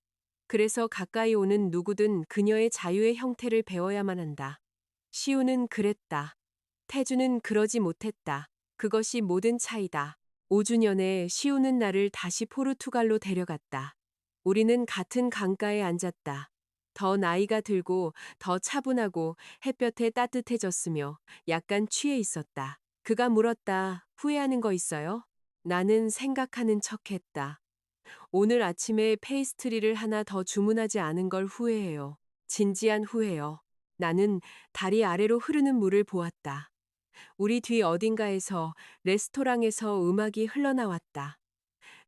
그래서 가까이 오는 누구든 그녀의 자유의 형태를 배워야만 한다. 시우는 그랬다. 태주는 그러지 못했다. 그것이 모든 차이다. 5주년에 시우는 나를 다시 포르투갈로 데려갔다. 우리는 같은 강가에 앉았다. 더 나이가 들고 더 차분하고 햇볕에 따뜻해졌으며 약간 취해 있었다. 그가 물었다. 후회하는 거 있어요? 나는 생각하는 척했다. 오늘 아침에 페이스트리를 하나 더 주문하지 않은 걸 후회해요. 진지한 후회요. 나는 다리 아래로 흐르는 물을 보았다. 우리 뒤 어딘가에서 레스토랑에서 음악이 흘러나왔다.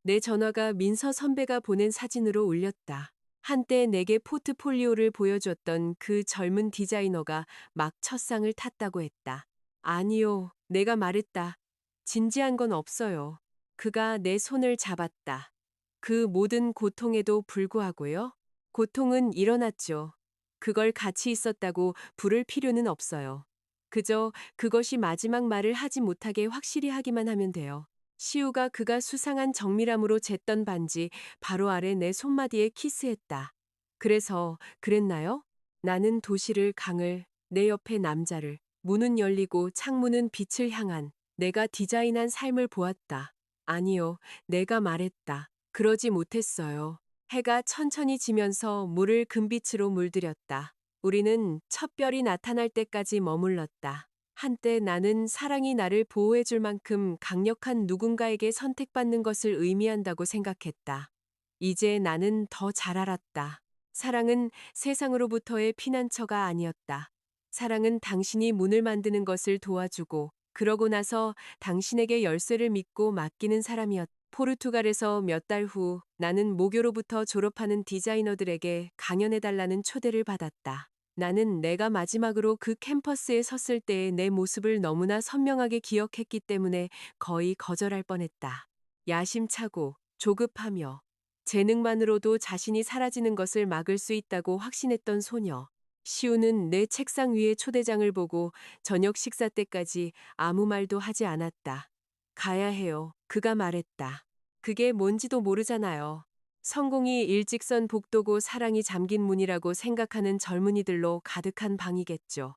내 전화가 민서 선배가 보낸 사진으로 울렸다. 한때 내게 포트폴리오를 보여줬던 그 젊은 디자이너가 막 첫상을 탔다고 했다. 아니요, 내가 말했다. 진지한 건 없어요. 그가 내 손을 잡았다. 그 모든 고통에도 불구하고요. 고통은 일어났죠. 그걸 같이 있었다고 부를 필요는 없어요. 그저 그것이 마지막 말을 하지 못하게 확실히 하기만 하면 돼요. 시우가 그가 수상한 정밀함으로 쟀던 반지 바로 아래 내 손마디에 키스했다. 그래서 그랬나요? 나는 도시를 강을, 내 옆에 남자를, 문은 열리고 창문은 빛을 향한 내가 디자인한 삶을 보았다. 아니요, 내가 말했다. 그러지 못했어요. 해가 천천히 지면서 물을 금빛으로 물들였다. 우리는 첫 별이 나타날 때까지 머물렀다. 한때 나는 사랑이 나를 보호해줄 만큼 강력한 누군가에게 선택받는 것을 의미한다고 생각했다. 이제 나는 더 잘 알았다. 사랑은 세상으로부터의 피난처가 아니었다. 사랑은 당신이 문을 만드는 것을 도와주고, 그러고 나서 당신에게 열쇠를 믿고 맡기는 사람이었다. 포르투갈에서 몇 달 후 나는 모교로부터 졸업하는 디자이너들에게 강연해달라는 초대를 받았다. 나는 내가 마지막으로 그 캠퍼스에 섰을 때의 내 모습을 너무나 선명하게 기억했기 때문에 거의 거절할 뻔했다. 야심차고 조급하며 재능만으로도 자신이 사라지는 것을 막을 수 있다고 확신했던 소녀. 시우는 내 책상 위의 초대장을 보고 저녁 식사 때까지 아무 말도 하지 않았다. 가야 해요. 그가 말했다. 그게 뭔지도 모르잖아요. 성공이 일직선 복도고 사랑이 잠긴 문이라고 생각하는 젊은이들로 가득한 방이겠죠.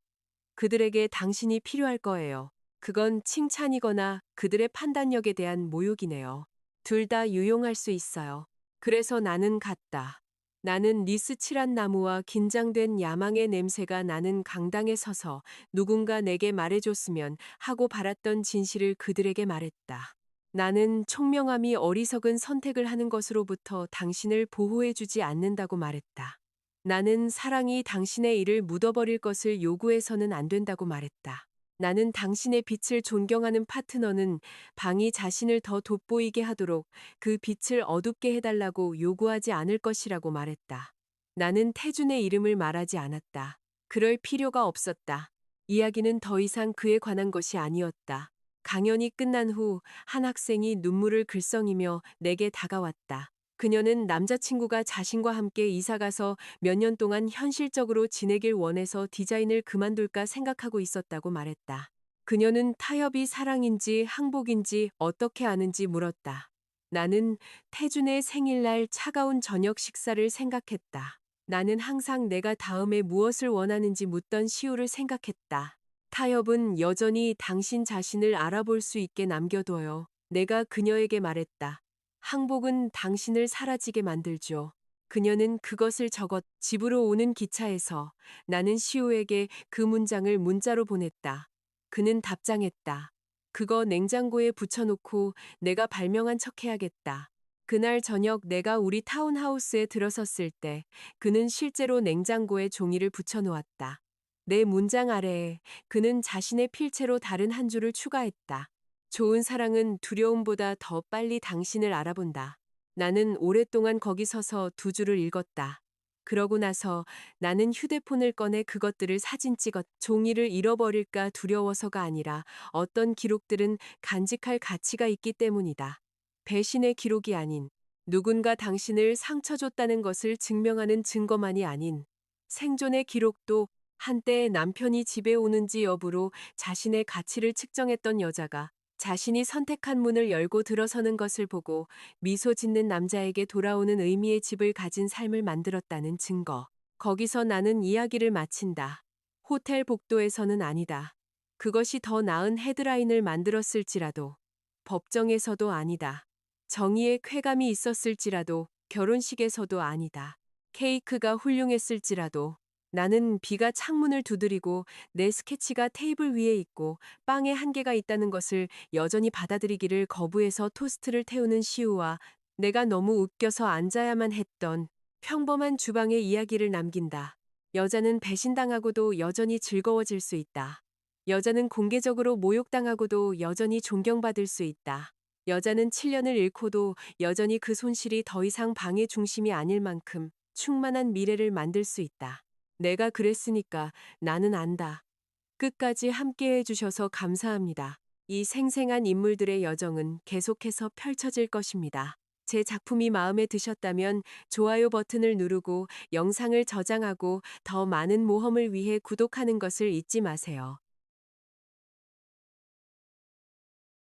그들에게 당신이 필요할 거예요. 그건 칭찬이거나 그들의 판단력에 대한 모욕이네요. 둘 다 유용할 수 있어요. 그래서 나는 갔다. 나는 니스칠한 나무와 긴장된 야망의 냄새가 나는 강당에 서서 누군가 내게 말해줬으면 하고 바랐던 진실을 그들에게 말했다. 나는 총명함이 어리석은 선택을 하는 것으로부터 당신을 보호해주지 않는다고 말했다. 나는 사랑이 당신의 일을 묻어버릴 것을 요구해서는 안 된다고 말했다. 나는 당신의 빛을 존경하는 파트너는 방이 자신을 더 돋보이게 하도록 그 빛을 어둡게 해달라고 요구하지 않을 것이라고 말했다. 나는 태준의 이름을 말하지 않았다. 그럴 필요가 없었다. 이야기는 더 이상 그에 관한 것이 아니었다. 강연이 끝난 후 한 학생이 눈물을 글썽이며 내게 다가왔다. 그녀는 남자친구가 자신과 함께 이사가서 몇 년 동안 현실적으로 지내길 원해서 디자인을 그만둘까 생각하고 있었다고 말했다. 그녀는 타협이 사랑인지 항복인지 어떻게 아는지 물었다. 나는 태준의 생일날 차가운 저녁 식사를 생각했다. 나는 항상 내가 다음에 무엇을 원하는지 묻던 시우를 생각했다. 타협은 여전히 당신 자신을 알아볼 수 있게 남겨둬요. 내가 그녀에게 말했다. 항복은 당신을 사라지게 만들죠. 그녀는 그것을 적었. 집으로 오는 기차에서 나는 시우에게 그 문장을 문자로 보냈다. 그는 답장했다. 그거 냉장고에 붙여놓고 내가 발명한 척 해야겠다. 그날 저녁 내가 우리 타운하우스에 들어섰을 때 그는 실제로 냉장고에 종이를 붙여놓았다. 내 문장 아래에 그는 자신의 필체로 다른 한 줄을 추가했다. 좋은 사랑은 두려움보다 더 빨리 당신을 알아본다. 나는 오랫동안 거기 서서 두 줄을 읽었다. 그러고 나서 나는 휴대폰을 꺼내 그것들을 사진 찍었. 종이를 잃어버릴까 두려워서가 아니라 어떤 기록들은 간직할 가치가 있기 때문이다. 배신의 기록이 아닌 누군가 당신을 상처 줬다는 것을 증명하는 증거만이 아닌 생존의 기록도 한때 남편이 집에 오는지 여부로 자신의 가치를 측정했던 여자가 자신이 선택한 문을 열고 들어서는 것을 보고 미소 짓는 남자에게 돌아오는 의미의 집을 가진 삶을 만들었다는 증거. 거기서 나는 이야기를 마친다. 호텔 복도에서는 아니다. 그것이 더 나은 헤드라인을 만들었을지라도. 법정에서도 아니다. 정의의 쾌감이 있었을지라도 결혼식에서도 아니다. 케이크가 훌륭했을지라도 나는 비가 창문을 두드리고 내 스케치가 테이블 위에 있고 빵에 한계가 있다는 것을 여전히 받아들이기를 거부해서 토스트를 태우는 시우와 내가 너무 웃겨서 앉아야만 했던 평범한 주방의 이야기를 남긴다. 여자는 배신당하고도 여전히 즐거워질 수 있다. 여자는 공개적으로 모욕당하고도 여전히 존경받을 수 있다. 여자는 7년을 잃고도 여전히 그 손실이 더 이상 방의 중심이 아닐 만큼 충만한 미래를 만들 수 있다. 내가 그랬으니까 나는 안다. 끝까지 함께 해주셔서 감사합니다. 이 생생한 인물들의 여정은 계속해서 펼쳐질 것입니다. 제 작품이 마음에 드셨다면 좋아요 버튼을 누르고 영상을 저장하고 더 많은 모험을 위해 구독하는 것을 잊지 마세요.